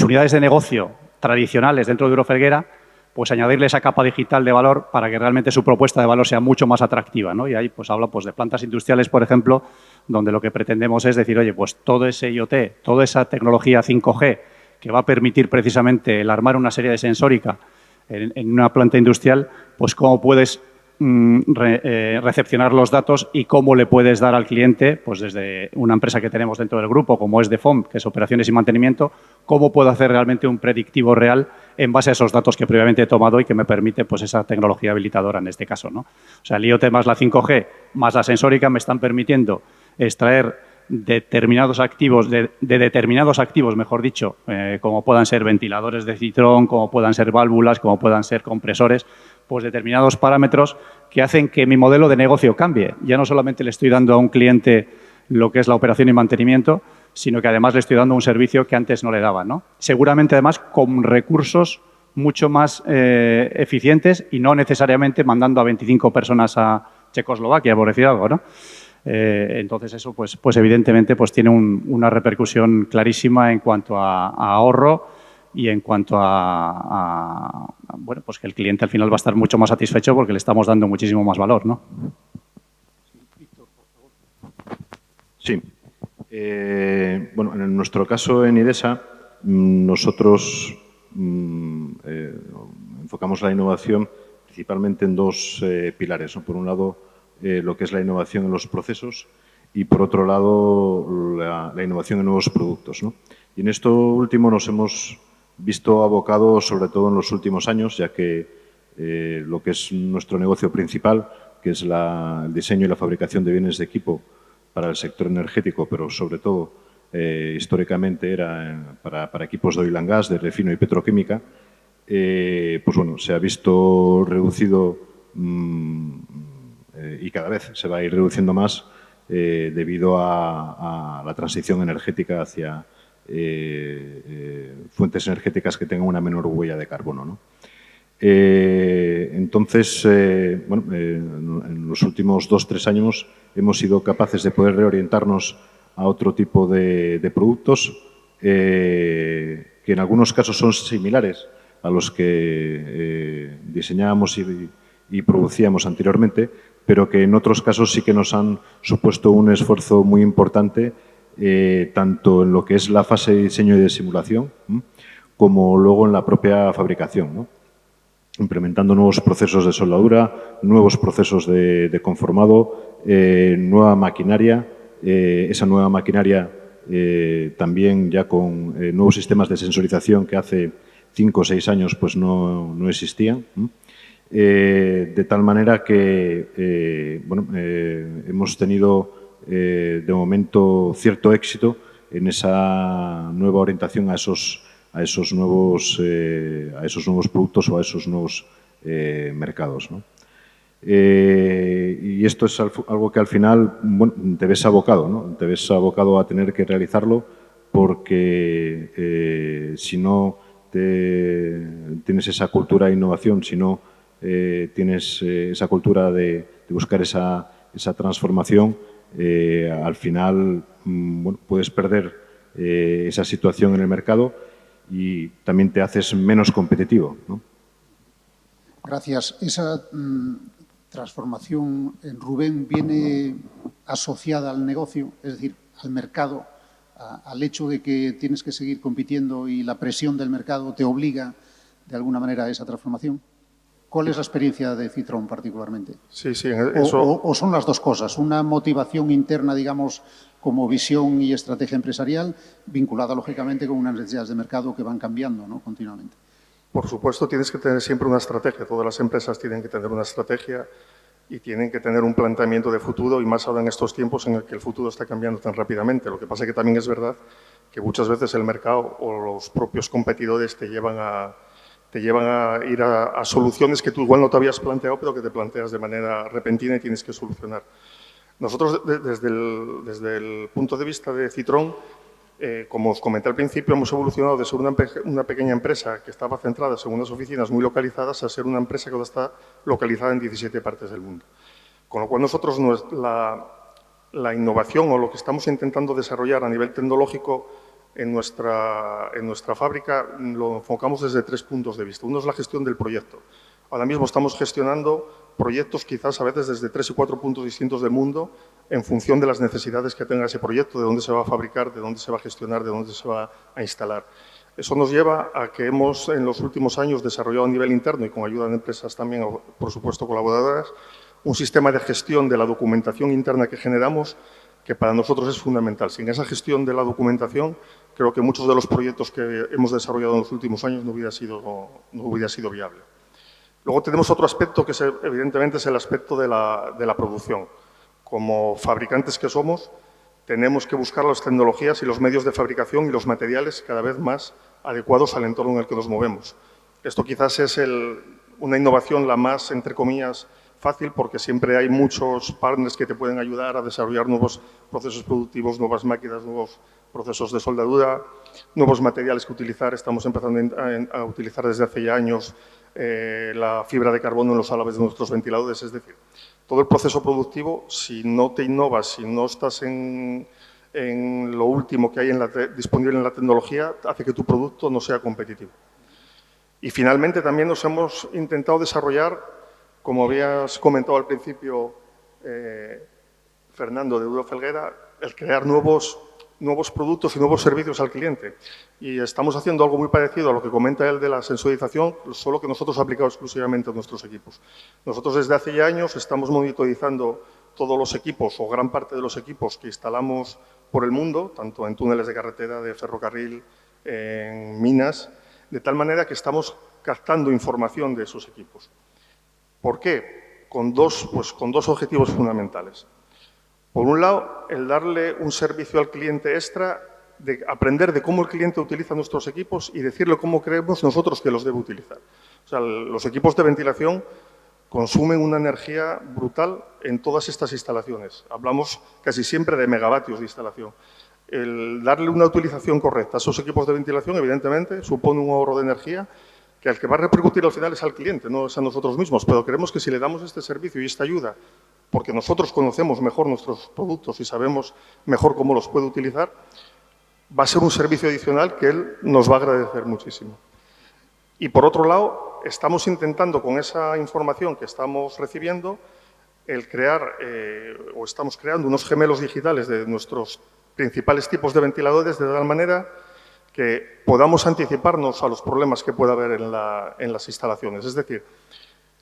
unidades de negocio tradicionales dentro de Duro Felguera, pues añadirle esa capa digital de valor para que realmente su propuesta de valor sea mucho más atractiva, ¿no? Y ahí pues hablo pues de plantas industriales, por ejemplo, donde lo que pretendemos es decir, oye, pues todo ese IoT, toda esa tecnología 5G que va a permitir precisamente el armar una serie de sensórica en una planta industrial, pues cómo puedes recepcionar los datos y cómo le puedes dar al cliente, pues desde una empresa que tenemos dentro del grupo, como es DEFOM, que es operaciones y mantenimiento, cómo puedo hacer realmente un predictivo real en base a esos datos que previamente he tomado y que me permite pues esa tecnología habilitadora en este caso, ¿no? O sea, el IoT más la 5G más la sensórica me están permitiendo extraer determinados activos, de determinados activos, mejor dicho, como puedan ser ventiladores de Citrón, como puedan ser válvulas, como puedan ser compresores, pues determinados parámetros que hacen que mi modelo de negocio cambie. Ya no solamente le estoy dando a un cliente lo que es la operación y mantenimiento, sino que además le estoy dando un servicio que antes no le daba, ¿no? Seguramente, además, con recursos mucho más eficientes y no necesariamente mandando a 25 personas a Checoslovaquia, por decir algo, ¿no? Entonces, eso, pues evidentemente, pues tiene una repercusión clarísima en cuanto a ahorro y en cuanto bueno, pues que el cliente al final va a estar mucho más satisfecho porque le estamos dando muchísimo más valor, ¿no? Sí. Bueno, en nuestro caso en IDESA, nosotros enfocamos la innovación principalmente en dos pilares, ¿no? Por un lado, lo que es la innovación en los procesos y, por otro lado, la innovación en nuevos productos, ¿no? Y en esto último nos hemos visto abocados, sobre todo en los últimos años, ya que lo que es nuestro negocio principal, que es el diseño y la fabricación de bienes de equipo para el sector energético, pero sobre todo históricamente era para equipos de oil and gas, de refino y petroquímica, pues bueno, se ha visto reducido y cada vez se va a ir reduciendo más debido a la transición energética hacia fuentes energéticas que tengan una menor huella de carbono, ¿no? Entonces, bueno, en los últimos 2-3 años hemos sido capaces de poder reorientarnos a otro tipo de productos que en algunos casos son similares a los que diseñábamos y producíamos anteriormente, pero que en otros casos sí que nos han supuesto un esfuerzo muy importante, tanto en lo que es la fase de diseño y de simulación, como luego en la propia fabricación, ¿no? Implementando nuevos procesos de soldadura, nuevos procesos de conformado, nueva maquinaria, esa nueva maquinaria también ya con nuevos sistemas de sensorización que hace 5 o 6 años pues no existían. De tal manera que bueno, hemos tenido de momento cierto éxito en esa nueva orientación a esos nuevos productos o a esos nuevos mercados, ¿no? Y esto es algo que al final, bueno, te ves abocado, ¿no? Te ves abocado a tener que realizarlo porque si no tienes esa cultura de innovación, si no tienes esa cultura de buscar esa transformación, al final bueno, puedes perder esa situación en el mercado y también te haces menos competitivo, ¿no? Gracias. Esa transformación, Rubén, viene asociada al negocio, es decir, al mercado, al hecho de que tienes que seguir compitiendo y la presión del mercado te obliga de alguna manera a esa transformación. ¿Cuál es la experiencia de Citroën particularmente? Sí, ¿O son las dos cosas? Una motivación interna, digamos, como visión y estrategia empresarial, vinculada, lógicamente, con unas necesidades de mercado que van cambiando, ¿no?, continuamente. Por supuesto, tienes que tener siempre una estrategia. Todas las empresas tienen que tener una estrategia y tienen que tener un planteamiento de futuro, y más ahora en estos tiempos en el que el futuro está cambiando tan rápidamente. Lo que pasa es que también es verdad que muchas veces el mercado o los propios competidores te llevan a ir a soluciones que tú igual no te habías planteado, pero que te planteas de manera repentina y tienes que solucionar. Nosotros, desde el punto de vista de Citroën, como os comenté al principio, hemos evolucionado de ser una pequeña empresa que estaba centrada en unas oficinas muy localizadas a ser una empresa que ahora está localizada en 17 partes del mundo. Con lo cual, nosotros la innovación o lo que estamos intentando desarrollar a nivel tecnológico en nuestra fábrica lo enfocamos desde 3 puntos de vista. Uno es la gestión del proyecto. Ahora mismo estamos gestionando proyectos quizás a veces desde 3 y 4 puntos distintos del mundo en función de las necesidades que tenga ese proyecto, de dónde se va a fabricar, de dónde se va a gestionar, de dónde se va a instalar. Eso nos lleva a que hemos en los últimos años desarrollado a nivel interno y con ayuda de empresas también, por supuesto, colaboradoras, un sistema de gestión de la documentación interna que generamos que para nosotros es fundamental. Sin esa gestión de la documentación, creo que muchos de los proyectos que hemos desarrollado en los últimos años no hubiera sido viable. Luego tenemos otro aspecto que evidentemente es el aspecto de la producción. Como fabricantes que somos, tenemos que buscar las tecnologías y los medios de fabricación y los materiales cada vez más adecuados al entorno en el que nos movemos. Esto quizás es una innovación la más, entre comillas, fácil, porque siempre hay muchos partners que te pueden ayudar a desarrollar nuevos procesos productivos, nuevas máquinas, nuevos procesos de soldadura, nuevos materiales que utilizar. Estamos empezando a utilizar desde hace ya años la fibra de carbono en los álabes de nuestros ventiladores. Es decir, todo el proceso productivo, si no te innovas, si no estás en lo último que hay disponible en la tecnología, hace que tu producto no sea competitivo. Y finalmente también nos hemos intentado desarrollar, como habías comentado al principio, Fernando, de Duro Felguera, el crear nuevos productos y nuevos servicios al cliente. Y estamos haciendo algo muy parecido a lo que comenta él de la sensorización, solo que nosotros aplicado exclusivamente a nuestros equipos. Nosotros desde hace ya años estamos monitorizando todos los equipos o gran parte de los equipos que instalamos por el mundo, tanto en túneles de carretera, de ferrocarril, en minas, de tal manera que estamos captando información de esos equipos. ¿Por qué? Con dos objetivos fundamentales. Por un lado, el darle un servicio al cliente extra, de aprender de cómo el cliente utiliza nuestros equipos y decirle cómo creemos nosotros que los debe utilizar. O sea, los equipos de ventilación consumen una energía brutal en todas estas instalaciones. Hablamos casi siempre de megavatios de instalación. El darle una utilización correcta a esos equipos de ventilación, evidentemente, supone un ahorro de energía que al que va a repercutir al final es al cliente, no es a nosotros mismos. Pero creemos que si le damos este servicio y esta ayuda, porque nosotros conocemos mejor nuestros productos y sabemos mejor cómo los puede utilizar, va a ser un servicio adicional que él nos va a agradecer muchísimo. Y por otro lado, estamos intentando con esa información que estamos recibiendo, estamos creando unos gemelos digitales de nuestros principales tipos de ventiladores de tal manera que podamos anticiparnos a los problemas que pueda haber en las instalaciones. Es decir,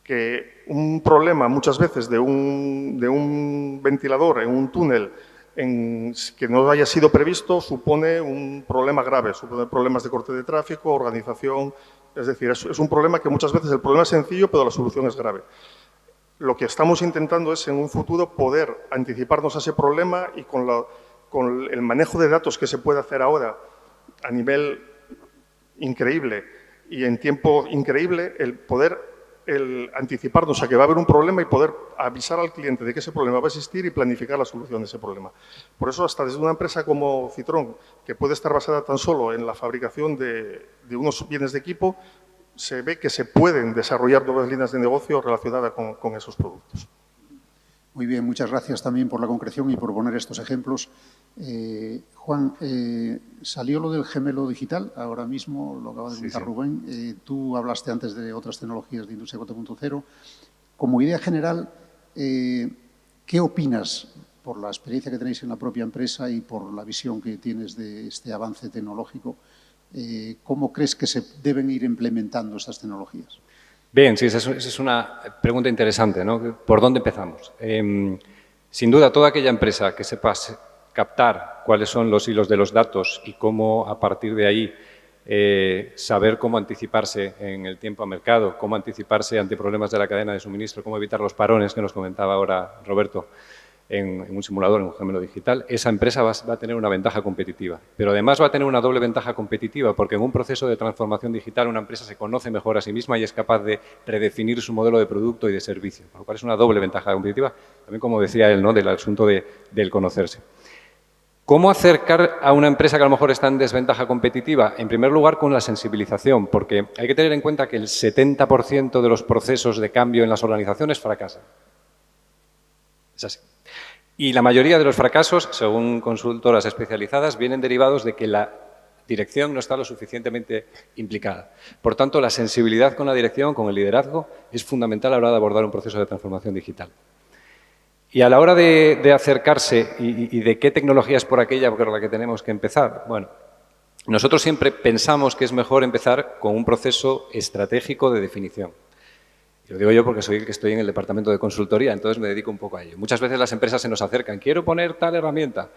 que un problema muchas veces de un ventilador en un túnel que no haya sido previsto supone un problema grave, supone problemas de corte de tráfico, organización. Es decir, es un problema que muchas veces el problema es sencillo, pero la solución es grave. Lo que estamos intentando es en un futuro poder anticiparnos a ese problema y con el manejo de datos que se puede hacer ahora a nivel increíble y en tiempo increíble, el poder el anticiparnos a que va a haber un problema y poder avisar al cliente de que ese problema va a existir y planificar la solución de ese problema. Por eso, hasta desde una empresa como Citroën, que puede estar basada tan solo en la fabricación de unos bienes de equipo, se ve que se pueden desarrollar nuevas líneas de negocio relacionadas con esos productos. Muy bien, muchas gracias también por la concreción y por poner estos ejemplos. Juan, salió lo del gemelo digital, ahora mismo lo acaba de comentar Rubén. Tú hablaste antes de otras tecnologías de Industria 4.0. Como idea general, ¿qué opinas, por la experiencia que tenéis en la propia empresa y por la visión que tienes de este avance tecnológico, cómo crees que se deben ir implementando estas tecnologías? Bien, sí, esa es una pregunta interesante, ¿no? ¿Por dónde empezamos? Sin duda, toda aquella empresa que sepa captar cuáles son los hilos de los datos y cómo, a partir de ahí, saber cómo anticiparse en el tiempo a mercado, cómo anticiparse ante problemas de la cadena de suministro, cómo evitar los parones que nos comentaba ahora Roberto en un simulador, en un gemelo digital, esa empresa va a tener una ventaja competitiva. Pero además va a tener una doble ventaja competitiva, porque en un proceso de transformación digital una empresa se conoce mejor a sí misma y es capaz de redefinir su modelo de producto y de servicio, por lo cual es una doble ventaja competitiva, también como decía él, ¿no?, del asunto del conocerse. ¿Cómo acercar a una empresa que a lo mejor está en desventaja competitiva? En primer lugar, con la sensibilización, porque hay que tener en cuenta que el 70% de los procesos de cambio en las organizaciones fracasan. Es así. Y la mayoría de los fracasos, según consultoras especializadas, vienen derivados de que la dirección no está lo suficientemente implicada. Por tanto, la sensibilidad con la dirección, con el liderazgo, es fundamental a la hora de abordar un proceso de transformación digital. Y a la hora de acercarse y de qué tecnología es por aquella por la que tenemos que empezar, bueno, nosotros siempre pensamos que es mejor empezar con un proceso estratégico de definición. Lo digo yo porque soy el que estoy en el departamento de consultoría, entonces me dedico un poco a ello. Muchas veces las empresas se nos acercan, quiero poner tal herramienta,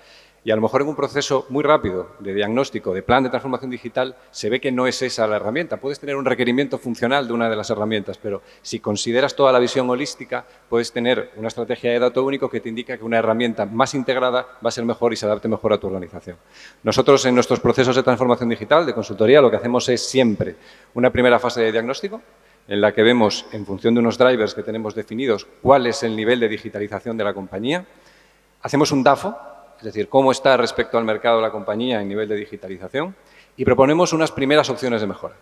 y a lo mejor en un proceso muy rápido de diagnóstico, de plan de transformación digital, se ve que no es esa la herramienta. Puedes tener un requerimiento funcional de una de las herramientas, pero si consideras toda la visión holística, puedes tener una estrategia de dato único que te indica que una herramienta más integrada va a ser mejor y se adapte mejor a tu organización. Nosotros en nuestros procesos de transformación digital, de consultoría, lo que hacemos es siempre una primera fase de diagnóstico, en la que vemos, en función de unos drivers que tenemos definidos, cuál es el nivel de digitalización de la compañía. Hacemos un DAFO, es decir, cómo está respecto al mercado la compañía en nivel de digitalización, y proponemos unas primeras opciones de mejora.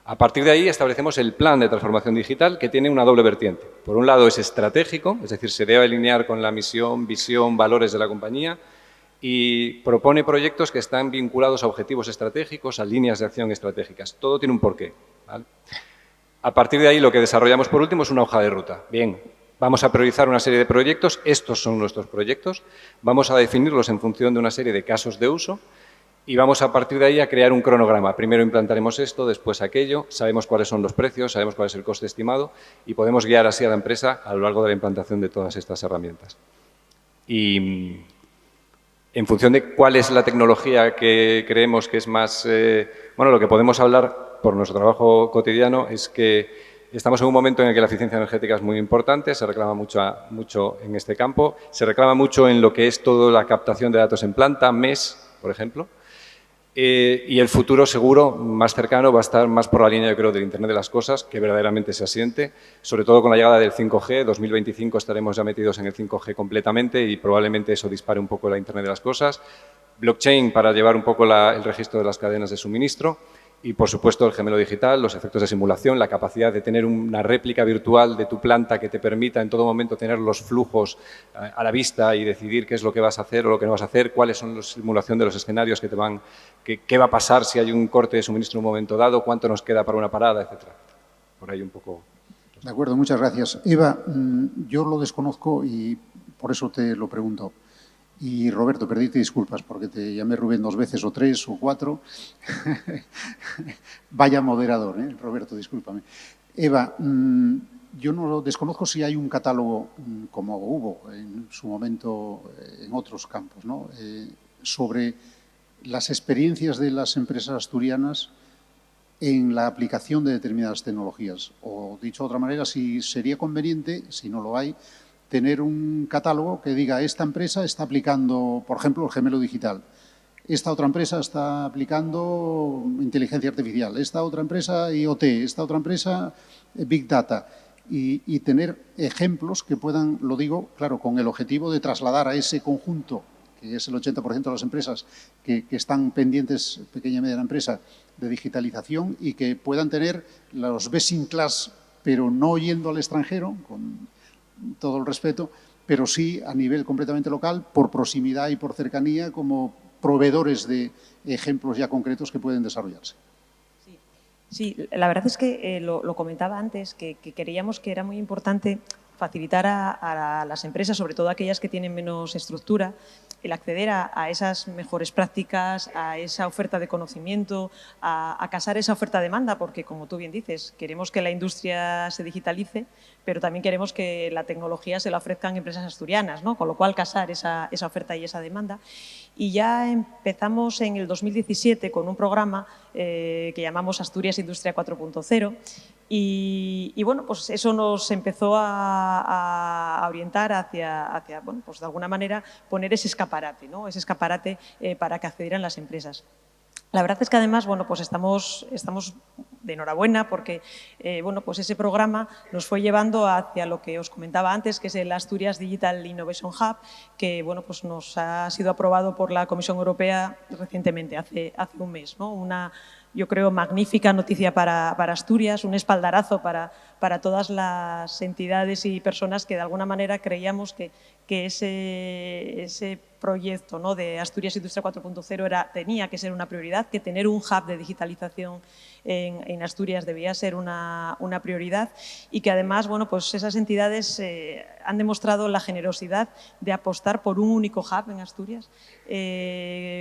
A partir de ahí establecemos el plan de transformación digital, que tiene una doble vertiente. Por un lado es estratégico, es decir, se debe alinear con la misión, visión, valores de la compañía, y propone proyectos que están vinculados a objetivos estratégicos, a líneas de acción estratégicas. Todo tiene un porqué, ¿vale? A partir de ahí, lo que desarrollamos por último es una hoja de ruta. Bien, vamos a priorizar una serie de proyectos, estos son nuestros proyectos, vamos a definirlos en función de una serie de casos de uso y vamos a partir de ahí a crear un cronograma. Primero implantaremos esto, después aquello, sabemos cuáles son los precios, sabemos cuál es el coste estimado y podemos guiar así a la empresa a lo largo de la implantación de todas estas herramientas. Y en función de cuál es la tecnología que creemos que es más... bueno, lo que podemos hablar por nuestro trabajo cotidiano es que estamos en un momento en el que la eficiencia energética es muy importante, se reclama mucho en este campo, se reclama mucho en lo que es toda la captación de datos en planta, MES, por ejemplo, y el futuro seguro más cercano va a estar más por la línea, yo creo, del Internet de las cosas, que verdaderamente se asiente, sobre todo con la llegada del 5G, 2025 estaremos ya metidos en el 5G completamente y probablemente eso dispare un poco la Internet de las cosas, blockchain para llevar un poco el registro de las cadenas de suministro, y, por supuesto, el gemelo digital, los efectos de simulación, la capacidad de tener una réplica virtual de tu planta que te permita en todo momento tener los flujos a la vista y decidir qué es lo que vas a hacer o lo que no vas a hacer, cuáles son la simulación de los escenarios que te van, qué va a pasar si hay un corte de suministro en un momento dado, cuánto nos queda para una parada, etcétera. Por ahí un poco. De acuerdo, muchas gracias. Eva, yo lo desconozco y por eso te lo pregunto. Y Roberto, pedite disculpas porque te llamé Rubén 2 veces o 3 o 4. Vaya moderador, Roberto, discúlpame. Eva, yo no desconozco si hay un catálogo, como hubo en su momento en otros campos, ¿no? Sobre las experiencias de las empresas asturianas en la aplicación de determinadas tecnologías. O, dicho de otra manera, si sería conveniente, si no lo hay, tener un catálogo que diga esta empresa está aplicando, por ejemplo, el gemelo digital. esta otra empresa está aplicando inteligencia artificial, esta otra empresa IoT, esta otra empresa Big Data. Y tener ejemplos que puedan, lo digo, claro, con el objetivo de trasladar a ese conjunto, que es el 80% de las empresas que están pendientes, pequeña y mediana empresa, de digitalización y que puedan tener los best in class, pero no yendo al extranjero, con todo el respeto, pero sí a nivel completamente local, por proximidad y por cercanía, como proveedores de ejemplos ya concretos que pueden desarrollarse. Sí, la verdad es que lo comentaba antes, que creíamos que era muy importante facilitar a las empresas, sobre todo aquellas que tienen menos estructura, el acceder a esas mejores prácticas, a esa oferta de conocimiento, a casar esa oferta-demanda, porque, como tú bien dices, queremos que la industria se digitalice, pero también queremos que la tecnología se la ofrezcan empresas asturianas, ¿no? Con lo cual, casar esa oferta y esa demanda. Y ya empezamos en el 2017 con un programa que llamamos Asturias Industria 4.0 y bueno, pues eso nos empezó a orientar hacia bueno, pues de alguna manera poner ese escaparate, ¿no? Ese escaparate para que accedieran las empresas. La verdad es que además, bueno, pues estamos de enhorabuena porque bueno, pues ese programa nos fue llevando hacia lo que os comentaba antes, que es el Asturias Digital Innovation Hub, que bueno, pues nos ha sido aprobado por la Comisión Europea recientemente, hace un mes, ¿no? Una, yo creo, magnífica noticia para Asturias, un espaldarazo para todas las entidades y personas que de alguna manera creíamos que ese proyecto, ¿no?, de Asturias Industria 4.0 tenía que ser una prioridad, que tener un hub de digitalización en Asturias debía ser una prioridad y que además, bueno, pues esas entidades han demostrado la generosidad de apostar por un único hub en Asturias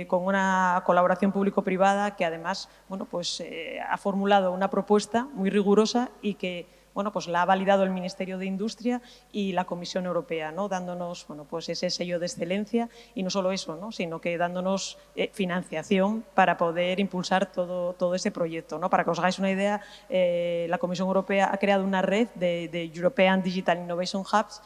con una colaboración público-privada que además, bueno, pues ha formulado una propuesta muy rigurosa y que bueno, pues la ha validado el Ministerio de Industria y la Comisión Europea, ¿no?, dándonos, bueno, pues ese sello de excelencia y no solo eso, ¿no?, sino que dándonos financiación para poder impulsar todo ese proyecto, ¿no? Para que os hagáis una idea, la Comisión Europea ha creado una red de European Digital Innovation Hubs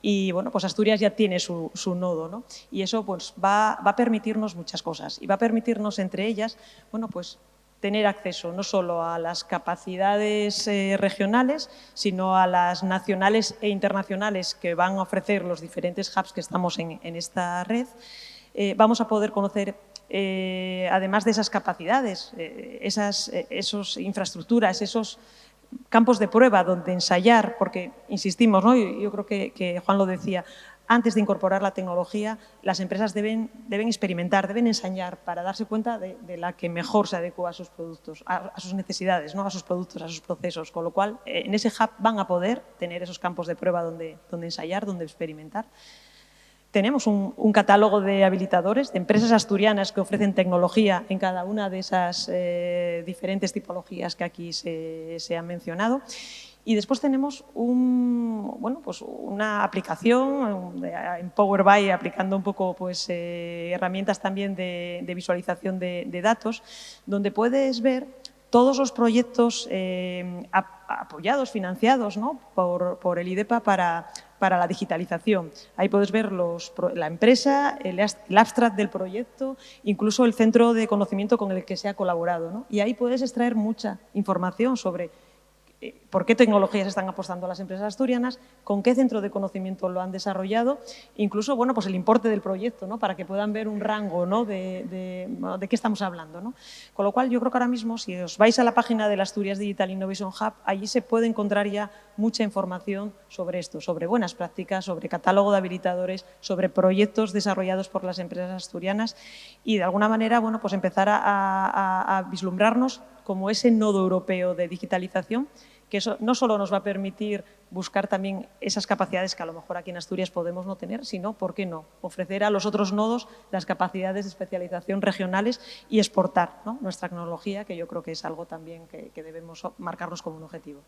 y bueno, pues Asturias ya tiene su nodo, ¿no? Y eso pues va a permitirnos muchas cosas y va a permitirnos entre ellas, bueno, pues tener acceso no solo a las capacidades regionales, sino a las nacionales e internacionales que van a ofrecer los diferentes hubs que estamos en esta red. Vamos a poder conocer, además de esas capacidades, esas infraestructuras, esos campos de prueba donde ensayar, porque insistimos, ¿no?, yo creo que Juan lo decía, antes de incorporar la tecnología, las empresas deben experimentar, deben ensayar para darse cuenta de la que mejor se adecua a sus productos, a sus necesidades, ¿no?, a sus productos, a sus procesos. Con lo cual, en ese hub van a poder tener esos campos de prueba donde ensayar, donde experimentar. Tenemos un catálogo de habilitadores, de empresas asturianas que ofrecen tecnología en cada una de esas diferentes tipologías que aquí se han mencionado. Y después tenemos pues una aplicación en Power BI, aplicando un poco pues, herramientas también de visualización de datos, donde puedes ver todos los proyectos apoyados, financiados, ¿no?, por el IDEPA para la digitalización. Ahí puedes ver la empresa, el abstract del proyecto, incluso el centro de conocimiento con el que se ha colaborado, ¿no? Y ahí puedes extraer mucha información sobre por qué tecnologías están apostando las empresas asturianas, con qué centro de conocimiento lo han desarrollado, incluso bueno, pues el importe del proyecto, ¿no?, para que puedan ver un rango, ¿no?, de qué estamos hablando, ¿no? Con lo cual, yo creo que ahora mismo, si os vais a la página del Asturias Digital Innovation Hub, allí se puede encontrar ya mucha información sobre esto, sobre buenas prácticas, sobre catálogo de habilitadores, sobre proyectos desarrollados por las empresas asturianas y, de alguna manera, bueno, pues empezar a vislumbrarnos como ese nodo europeo de digitalización, que eso no solo nos va a permitir buscar también esas capacidades que a lo mejor aquí en Asturias podemos no tener, sino, ¿por qué no?, ofrecer a los otros nodos las capacidades de especialización regionales y exportar, ¿no?, nuestra tecnología, que yo creo que es algo también que debemos marcarnos como un objetivo.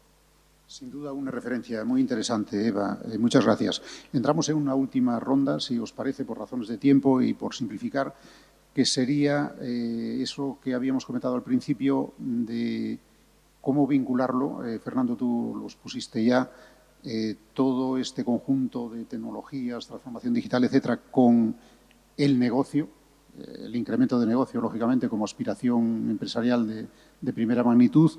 Sin duda una referencia muy interesante, Eva. Muchas gracias. Entramos en una última ronda, si os parece, por razones de tiempo y por simplificar, que sería eso que habíamos comentado al principio de cómo vincularlo. Fernando, tú los pusiste ya, todo este conjunto de tecnologías, transformación digital, etcétera, con el negocio, el incremento de negocio, lógicamente, como aspiración empresarial de primera magnitud,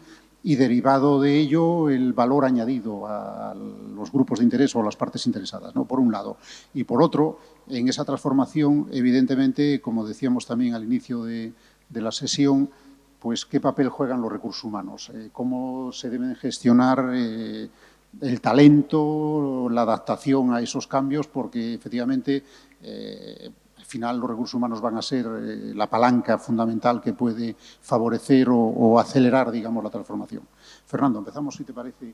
y derivado de ello el valor añadido a los grupos de interés o a las partes interesadas, ¿no? Por un lado. Y por otro, en esa transformación, evidentemente, como decíamos también al inicio de la sesión, pues qué papel juegan los recursos humanos, cómo se deben gestionar el talento, la adaptación a esos cambios, porque efectivamente al final los recursos humanos van a ser la palanca fundamental que puede favorecer o acelerar, digamos, la transformación. Fernando, empezamos, si te parece.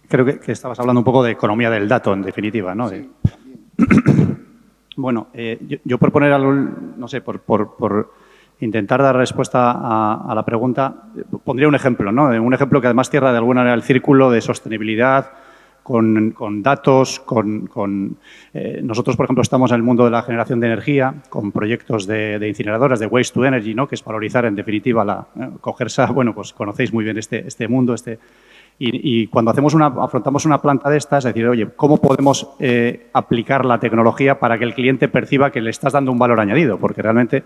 Creo que estabas hablando un poco de economía del dato, en definitiva, ¿no? Sí, Bueno, yo por poner algo, no sé, por intentar dar respuesta a la pregunta, pondría un ejemplo, ¿no? Un ejemplo que además cierra de alguna manera el círculo de sostenibilidad con datos, nosotros, por ejemplo, estamos en el mundo de la generación de energía, con proyectos de incineradoras, de waste to energy, ¿no? Que es valorizar, en definitiva, bueno, pues conocéis muy bien este mundo, y cuando afrontamos una planta de estas, es decir, oye, ¿cómo podemos aplicar la tecnología para que el cliente perciba que le estás dando un valor añadido? Porque realmente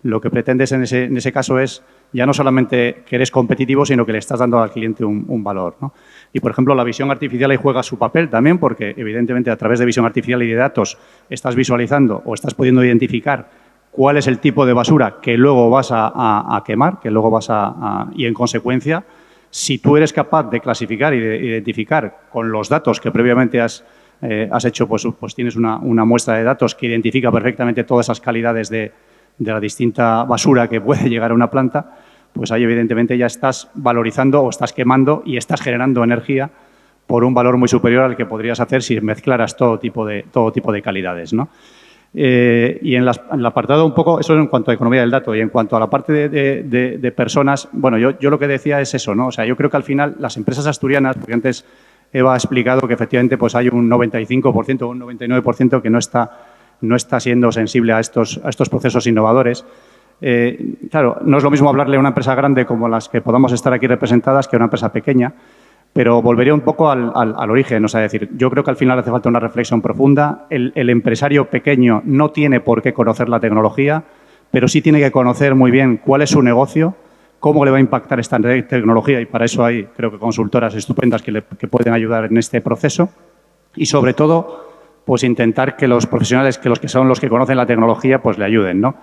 lo que pretendes en ese caso es ya no solamente que eres competitivo, sino que le estás dando al cliente un valor, ¿no? Y, por ejemplo, la visión artificial ahí juega su papel también, porque, evidentemente, a través de visión artificial y de datos estás visualizando o estás pudiendo identificar cuál es el tipo de basura que luego vas a quemar, que luego y, en consecuencia, si tú eres capaz de clasificar y de identificar con los datos que previamente has hecho, pues tienes una muestra de datos que identifica perfectamente todas esas calidades de la distinta basura que puede llegar a una planta, pues ahí evidentemente ya estás valorizando o estás quemando y estás generando energía por un valor muy superior al que podrías hacer si mezclaras todo tipo de calidades, ¿no? Y en el apartado un poco, eso en cuanto a economía del dato, y en cuanto a la parte de personas, bueno, yo lo que decía es eso, ¿no? O sea, yo creo que al final las empresas asturianas, porque antes Eva ha explicado que efectivamente pues hay un 95% o un 99% que no está siendo sensible a estos procesos innovadores. Claro, no es lo mismo hablarle a una empresa grande como las que podamos estar aquí representadas que a una empresa pequeña, pero volvería un poco al origen. O sea, decir, yo creo que al final hace falta una reflexión profunda. El empresario pequeño no tiene por qué conocer la tecnología, pero sí tiene que conocer muy bien cuál es su negocio, cómo le va a impactar esta tecnología, y para eso hay, creo que, consultoras estupendas que pueden ayudar en este proceso. Y, sobre todo, pues intentar que los profesionales, que son los que conocen la tecnología, pues le ayuden, ¿no?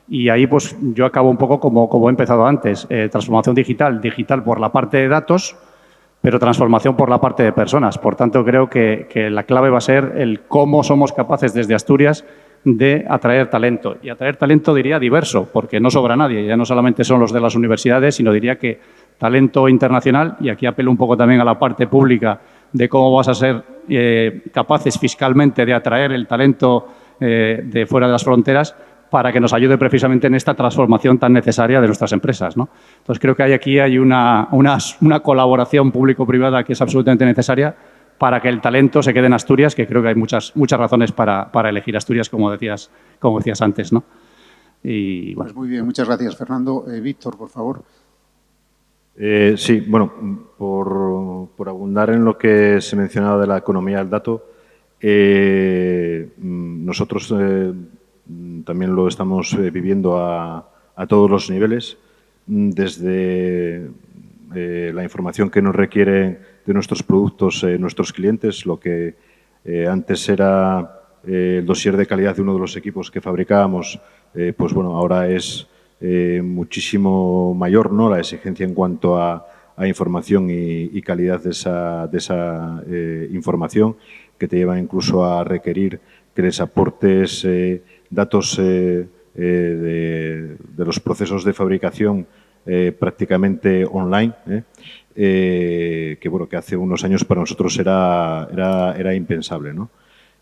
Y ahí pues yo acabo un poco como he empezado antes, transformación digital por la parte de datos, pero transformación por la parte de personas. Por tanto, creo que la clave va a ser el cómo somos capaces desde Asturias de atraer talento. Y atraer talento, diría, diverso, porque no sobra nadie. Ya no solamente son los de las universidades, sino diría que talento internacional, y aquí apelo un poco también a la parte pública de cómo vas a ser capaces fiscalmente de atraer el talento de fuera de las fronteras, para que nos ayude precisamente en esta transformación tan necesaria de nuestras empresas, ¿no? Entonces, creo que aquí hay una colaboración público-privada que es absolutamente necesaria para que el talento se quede en Asturias, que creo que hay muchas razones para elegir Asturias, como decías antes, ¿no? Y, bueno. Pues muy bien, muchas gracias, Fernando. Víctor, por favor. Sí, bueno, por abundar en lo que se mencionaba de la economía del dato, nosotros también lo estamos viviendo a todos los niveles, desde la información que nos requieren de nuestros productos nuestros clientes, lo que antes era el dossier de calidad de uno de los equipos que fabricábamos, pues bueno, ahora es muchísimo mayor, ¿no?, la exigencia en cuanto a información y calidad de esa información, que te lleva incluso a requerir que les aportes datos de los procesos de fabricación prácticamente online, que bueno, que hace unos años para nosotros era impensable, ¿no?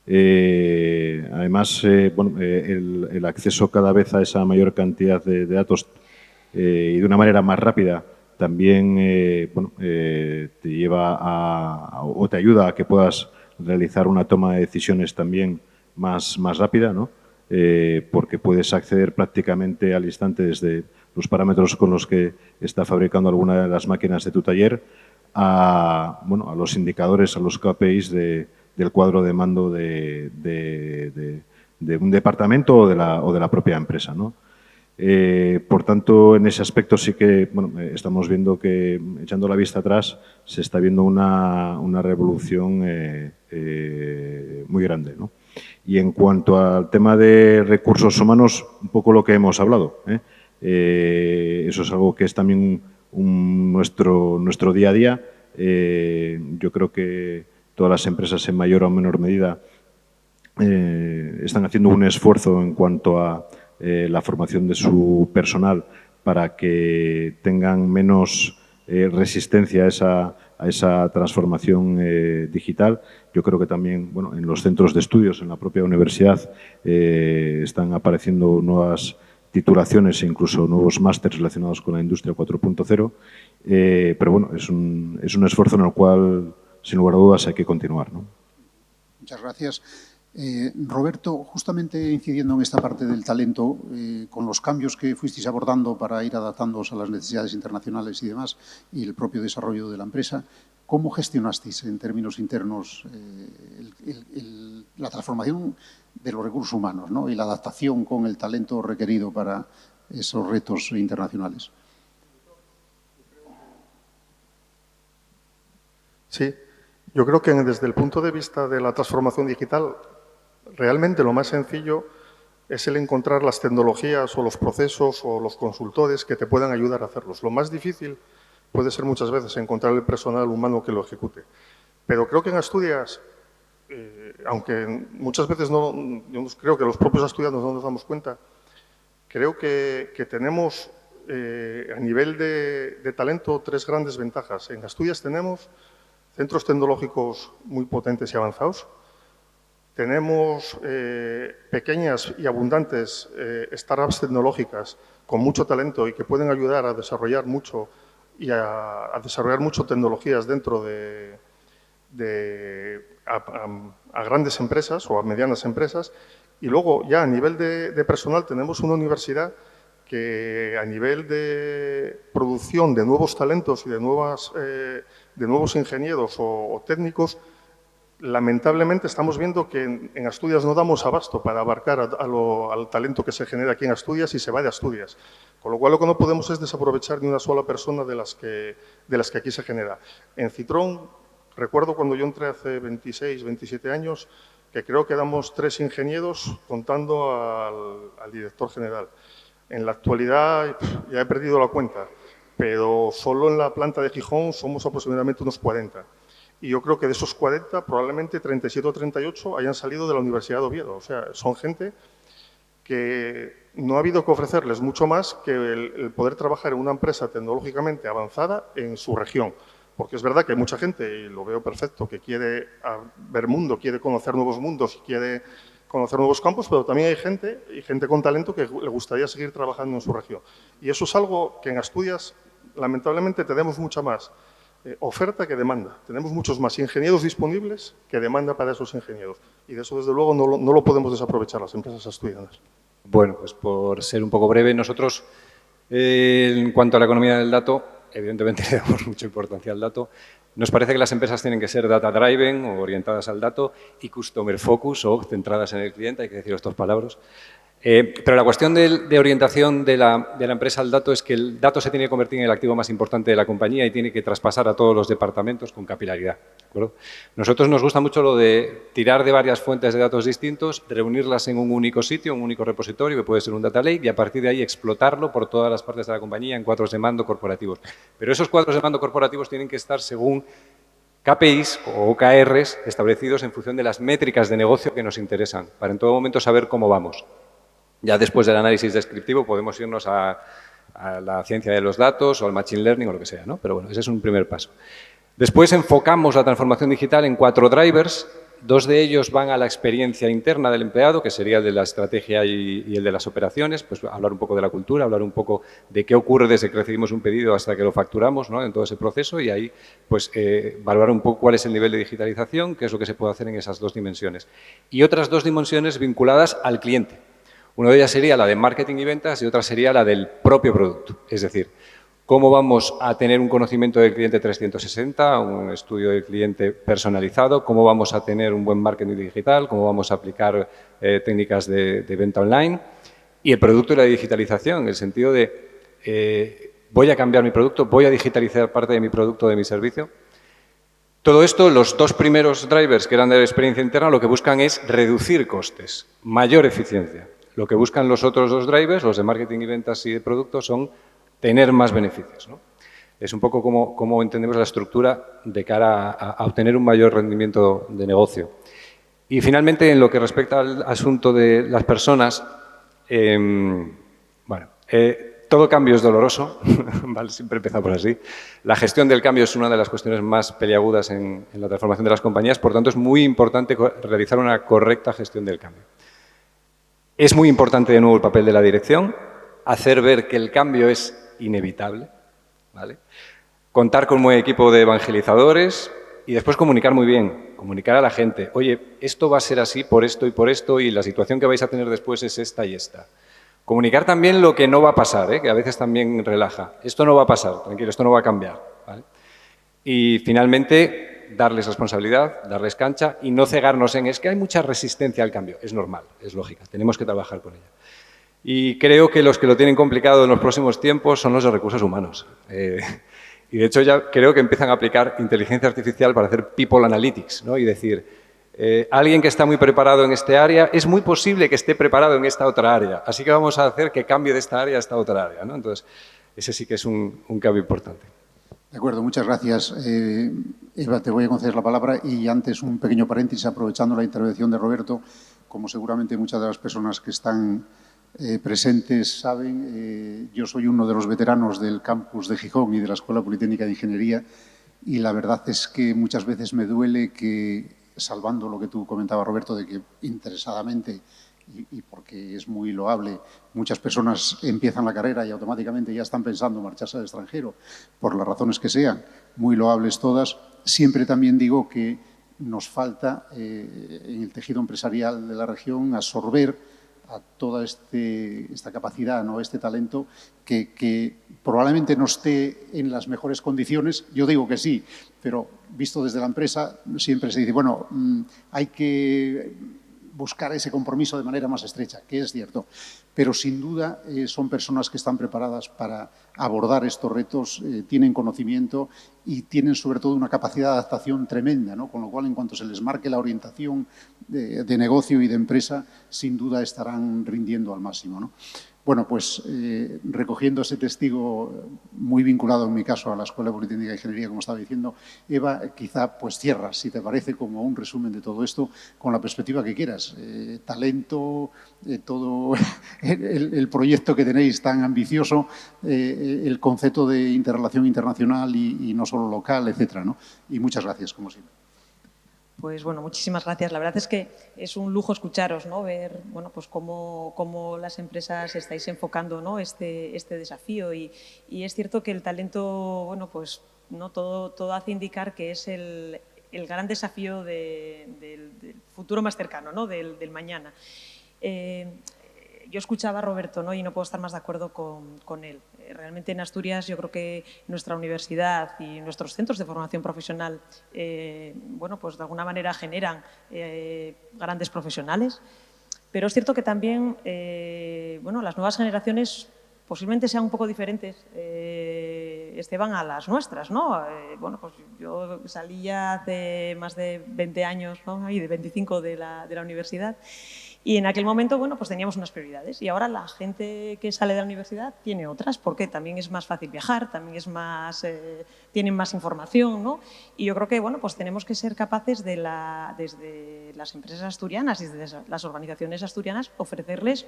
Además, bueno, el acceso cada vez a esa mayor cantidad de datos y de una manera más rápida también bueno, te lleva o te ayuda a que puedas realizar una toma de decisiones también más rápida, ¿no? Porque puedes acceder prácticamente al instante desde los parámetros con los que está fabricando alguna de las máquinas de tu taller a los indicadores, a los KPIs del cuadro de mando de un departamento o de la propia empresa, ¿no? Por tanto, en ese aspecto sí que estamos viendo que, echando la vista atrás, se está viendo una revolución muy grande, ¿no? Y en cuanto al tema de recursos humanos, un poco lo que hemos hablado, eso es algo que es también nuestro día a día. Yo creo que todas las empresas en mayor o menor medida están haciendo un esfuerzo en cuanto a la formación de su personal para que tengan menos resistencia a esa transformación digital. Yo creo que también en los centros de estudios, en la propia universidad, están apareciendo nuevas titulaciones e incluso nuevos másteres relacionados con la industria 4.0, pero bueno, es un esfuerzo en el cual, sin lugar a dudas, hay que continuar, ¿no? Muchas gracias. Roberto, justamente incidiendo en esta parte del talento, con los cambios que fuisteis abordando para ir adaptándoos a las necesidades internacionales y demás, y el propio desarrollo de la empresa, ¿cómo gestionasteis en términos internos la transformación de los recursos humanos, ¿no? Y la adaptación con el talento requerido para esos retos internacionales? Sí, yo creo que desde el punto de vista de la transformación digital, realmente lo más sencillo es el encontrar las tecnologías o los procesos o los consultores que te puedan ayudar a hacerlos. Lo más difícil puede ser muchas veces encontrar el personal humano que lo ejecute. Pero creo que en Asturias, aunque muchas veces yo creo que los propios asturianos no nos damos cuenta, creo que tenemos a nivel de talento 3 grandes ventajas. En Asturias tenemos centros tecnológicos muy potentes y avanzados. Tenemos pequeñas y abundantes startups tecnológicas con mucho talento y que pueden ayudar a desarrollar mucho y a desarrollar mucho tecnologías dentro a grandes empresas o a medianas empresas. Y luego, ya a nivel de personal, tenemos una universidad que a nivel de producción de nuevos talentos y de nuevos ingenieros o técnicos, lamentablemente estamos viendo que en Asturias no damos abasto para abarcar al talento que se genera aquí en Asturias y se va de Asturias. Con lo cual, lo que no podemos es desaprovechar ni una sola persona de las que aquí se genera. En Citrón, recuerdo cuando yo entré hace 26, 27 años, que creo que éramos 3 ingenieros contando al director general. En la actualidad ya he perdido la cuenta, pero solo en la planta de Gijón somos aproximadamente unos 40. Y yo creo que de esos 40, probablemente 37 o 38 hayan salido de la Universidad de Oviedo. O sea, son gente que no ha habido que ofrecerles mucho más que el poder trabajar en una empresa tecnológicamente avanzada en su región. Porque es verdad que hay mucha gente, y lo veo perfecto, que quiere ver mundo, quiere conocer nuevos mundos, quiere conocer nuevos campos, pero también hay gente con talento que le gustaría seguir trabajando en su región. Y eso es algo que en Asturias, lamentablemente, tenemos mucha más oferta que demanda. Tenemos muchos más ingenieros disponibles que demanda para esos ingenieros. Y de eso, desde luego, no lo podemos desaprovechar las empresas asturianas. Bueno, pues por ser un poco breve, nosotros, en cuanto a la economía del dato, evidentemente le damos mucha importancia al dato. Nos parece que las empresas tienen que ser data-driven o orientadas al dato y customer focus o centradas en el cliente, hay que decir estas palabras. Pero la cuestión de orientación de la empresa al dato es que el dato se tiene que convertir en el activo más importante de la compañía y tiene que traspasar a todos los departamentos con capilaridad. ¿De acuerdo? Nosotros nos gusta mucho lo de tirar de varias fuentes de datos distintos, reunirlas en un único sitio, un único repositorio, que puede ser un data lake, y a partir de ahí explotarlo por todas las partes de la compañía en cuadros de mando corporativos. Pero esos cuadros de mando corporativos tienen que estar según KPIs o OKRs establecidos en función de las métricas de negocio que nos interesan, para en todo momento saber cómo vamos. Ya después del análisis descriptivo podemos irnos a la ciencia de los datos o al machine learning o lo que sea, ¿no? Pero bueno, ese es un primer paso. Después enfocamos la transformación digital en 4 drivers. 2 de ellos van a la experiencia interna del empleado, que sería el de la estrategia y el de las operaciones, pues hablar un poco de la cultura, hablar un poco de qué ocurre desde que recibimos un pedido hasta que lo facturamos, ¿no? En todo ese proceso, y ahí pues valorar un poco cuál es el nivel de digitalización, qué es lo que se puede hacer en esas 2 dimensiones. Y otras 2 dimensiones vinculadas al cliente. Una de ellas sería la de marketing y ventas y otra sería la del propio producto. Es decir, cómo vamos a tener un conocimiento del cliente 360, un estudio del cliente personalizado, cómo vamos a tener un buen marketing digital, cómo vamos a aplicar técnicas de venta online y el producto y la digitalización, en el sentido de voy a cambiar mi producto, voy a digitalizar parte de mi producto, de mi servicio. Todo esto, los dos primeros drivers que eran de la experiencia interna, lo que buscan es reducir costes, mayor eficiencia. Lo que buscan los otros dos drivers, los de marketing y ventas y de productos, son tener más beneficios, ¿no? Es un poco como entendemos la estructura de cara a obtener un mayor rendimiento de negocio. Y finalmente, en lo que respecta al asunto de las personas, todo cambio es doloroso, ¿vale? Siempre empezamos así. La gestión del cambio es una de las cuestiones más peliagudas en la transformación de las compañías, por tanto es muy importante realizar una correcta gestión del cambio. Es muy importante de nuevo el papel de la dirección, hacer ver que el cambio es inevitable, ¿vale? Contar con un buen equipo de evangelizadores y después comunicar muy bien, comunicar a la gente, oye, esto va a ser así por esto y la situación que vais a tener después es esta y esta. Comunicar también lo que no va a pasar, que a veces también relaja. Esto no va a pasar, tranquilo, esto no va a cambiar, ¿vale? Y finalmente, darles responsabilidad, darles cancha y no cegarnos en es que hay mucha resistencia al cambio. Es normal, es lógica, tenemos que trabajar con ella. Y creo que los que lo tienen complicado en los próximos tiempos son los de recursos humanos. Y de hecho ya creo que empiezan a aplicar inteligencia artificial para hacer people analytics, ¿no? Y decir, alguien que está muy preparado en este área, es muy posible que esté preparado en esta otra área. Así que vamos a hacer que cambie de esta área a esta otra área, ¿no? Entonces, ese sí que es un cambio importante. De acuerdo, muchas gracias. Eva, te voy a conceder la palabra y antes un pequeño paréntesis aprovechando la intervención de Roberto. Como seguramente muchas de las personas que están presentes saben, yo soy uno de los veteranos del campus de Gijón y de la Escuela Politécnica de Ingeniería y la verdad es que muchas veces me duele que, salvando lo que tú comentabas, Roberto, de que interesadamente y porque es muy loable, muchas personas empiezan la carrera y automáticamente ya están pensando en marcharse al extranjero, por las razones que sean, muy loables todas. Siempre también digo que nos falta en el tejido empresarial de la región absorber a toda esta capacidad, ¿no? Este talento que probablemente no esté en las mejores condiciones. Yo digo que sí, pero visto desde la empresa siempre se dice, bueno, hay que buscar ese compromiso de manera más estrecha, que es cierto. Pero sin duda son personas que están preparadas para abordar estos retos, tienen conocimiento y tienen sobre todo una capacidad de adaptación tremenda, ¿no? Con lo cual, en cuanto se les marque la orientación de negocio y de empresa, sin duda estarán rindiendo al máximo, ¿no? Bueno, pues recogiendo ese testigo muy vinculado en mi caso a la Escuela Politécnica de Ingeniería, como estaba diciendo, Eva, quizá pues cierras, si te parece, como un resumen de todo esto con la perspectiva que quieras. Talento, todo el proyecto que tenéis tan ambicioso, el concepto de interrelación internacional y no solo local, etcétera, ¿no? Y muchas gracias, como siempre. Pues bueno, muchísimas gracias. La verdad es que es un lujo escucharos, ¿no? Ver, bueno, pues cómo las empresas estáis enfocando, ¿no? este desafío y es cierto que el talento, bueno, pues no todo hace indicar que es el gran desafío del futuro más cercano, ¿no? Del mañana. Yo escuchaba a Roberto, ¿no? Y no puedo estar más de acuerdo con él. Realmente en Asturias yo creo que nuestra universidad y nuestros centros de formación profesional, bueno, pues de alguna manera generan grandes profesionales, pero es cierto que también, bueno, las nuevas generaciones posiblemente sean un poco diferentes, Esteban, a las nuestras, ¿no? Bueno, pues yo salí ya hace más de 20 años, ¿no? Y de 25 de la universidad. Y en aquel momento, bueno, pues teníamos unas prioridades y ahora la gente que sale de la universidad tiene otras porque también es más fácil viajar, también es más, tienen más información, ¿no? Y yo creo que, bueno, pues tenemos que ser capaces desde las empresas asturianas y desde las organizaciones asturianas ofrecerles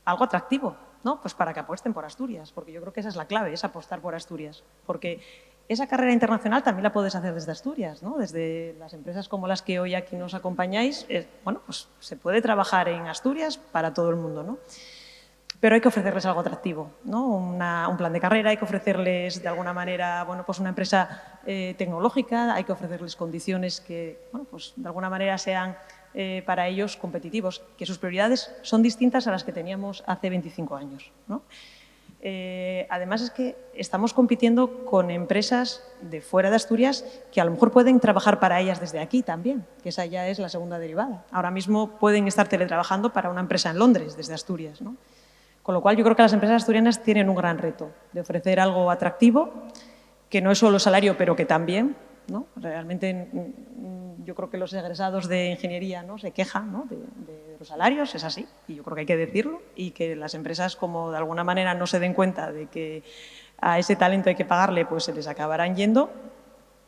algo atractivo, ¿no? Pues para que apuesten por Asturias, porque yo creo que esa es la clave, es apostar por Asturias, porque esa carrera internacional también la puedes hacer desde Asturias, ¿no? Desde las empresas como las que hoy aquí nos acompañáis, bueno, pues se puede trabajar en Asturias para todo el mundo, ¿no? Pero hay que ofrecerles algo atractivo, ¿no? Un plan de carrera, hay que ofrecerles de alguna manera, bueno, pues una empresa tecnológica, hay que ofrecerles condiciones que, bueno, pues de alguna manera sean para ellos competitivos, que sus prioridades son distintas a las que teníamos hace 25 años, ¿no? Además, es que estamos compitiendo con empresas de fuera de Asturias que a lo mejor pueden trabajar para ellas desde aquí también, que esa ya es la segunda derivada. Ahora mismo pueden estar teletrabajando para una empresa en Londres desde Asturias, ¿no? Con lo cual, yo creo que las empresas asturianas tienen un gran reto de ofrecer algo atractivo, que no es solo salario, pero que también, ¿no? Realmente, yo creo que los egresados de ingeniería, ¿no?, se quejan, ¿no?, de los salarios, es así, y yo creo que hay que decirlo, y que las empresas, como de alguna manera no se den cuenta de que a ese talento hay que pagarle, pues se les acabarán yendo,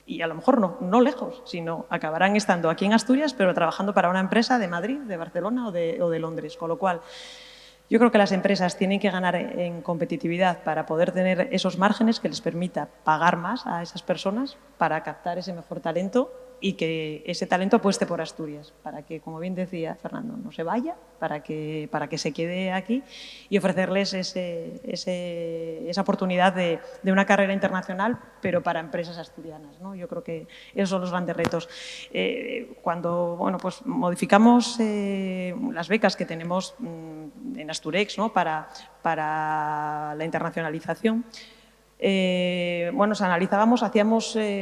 y a lo mejor no lejos, sino acabarán estando aquí en Asturias, pero trabajando para una empresa de Madrid, de Barcelona o de Londres, con lo cual yo creo que las empresas tienen que ganar en competitividad para poder tener esos márgenes que les permita pagar más a esas personas para captar ese mejor talento y que ese talento apueste por Asturias, para que, como bien decía Fernando, no se vaya, para que se quede aquí y ofrecerles esa oportunidad de una carrera internacional, pero para empresas asturianas, ¿no? Yo creo que esos son los grandes retos. Cuando pues modificamos las becas que tenemos en Asturex, ¿no?, para la internacionalización, analizábamos,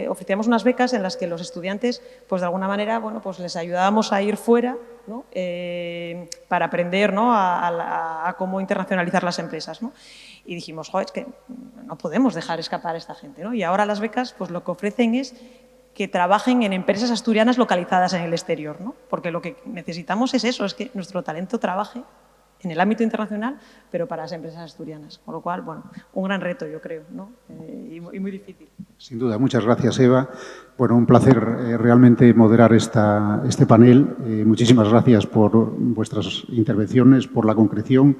ofrecíamos unas becas en las que los estudiantes, pues de alguna manera, pues les ayudábamos a ir fuera, ¿no?, para aprender, ¿no?, a cómo internacionalizar las empresas, ¿no? Y dijimos, es que no podemos dejar escapar a esta gente, ¿no? Y ahora las becas, pues lo que ofrecen es que trabajen en empresas asturianas localizadas en el exterior, ¿no? Porque lo que necesitamos es eso, es que nuestro talento trabaje en el ámbito internacional, pero para las empresas asturianas. Con lo cual, un gran reto, yo creo, ¿no? Y muy difícil. Sin duda. Muchas gracias, Eva. Un placer realmente moderar este panel. Muchísimas gracias por vuestras intervenciones, por la concreción.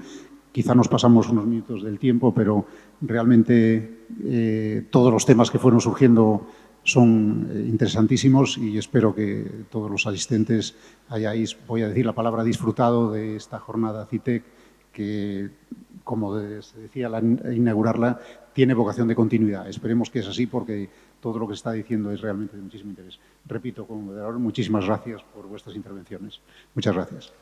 Quizá nos pasamos unos minutos del tiempo, pero realmente todos los temas que fueron surgiendo son interesantísimos y espero que todos los asistentes hayáis, voy a decir la palabra, disfrutado de esta jornada CITEC que, como se decía al inaugurarla, tiene vocación de continuidad. Esperemos que es así porque todo lo que se está diciendo es realmente de muchísimo interés. Repito, como moderador, muchísimas gracias por vuestras intervenciones. Muchas gracias.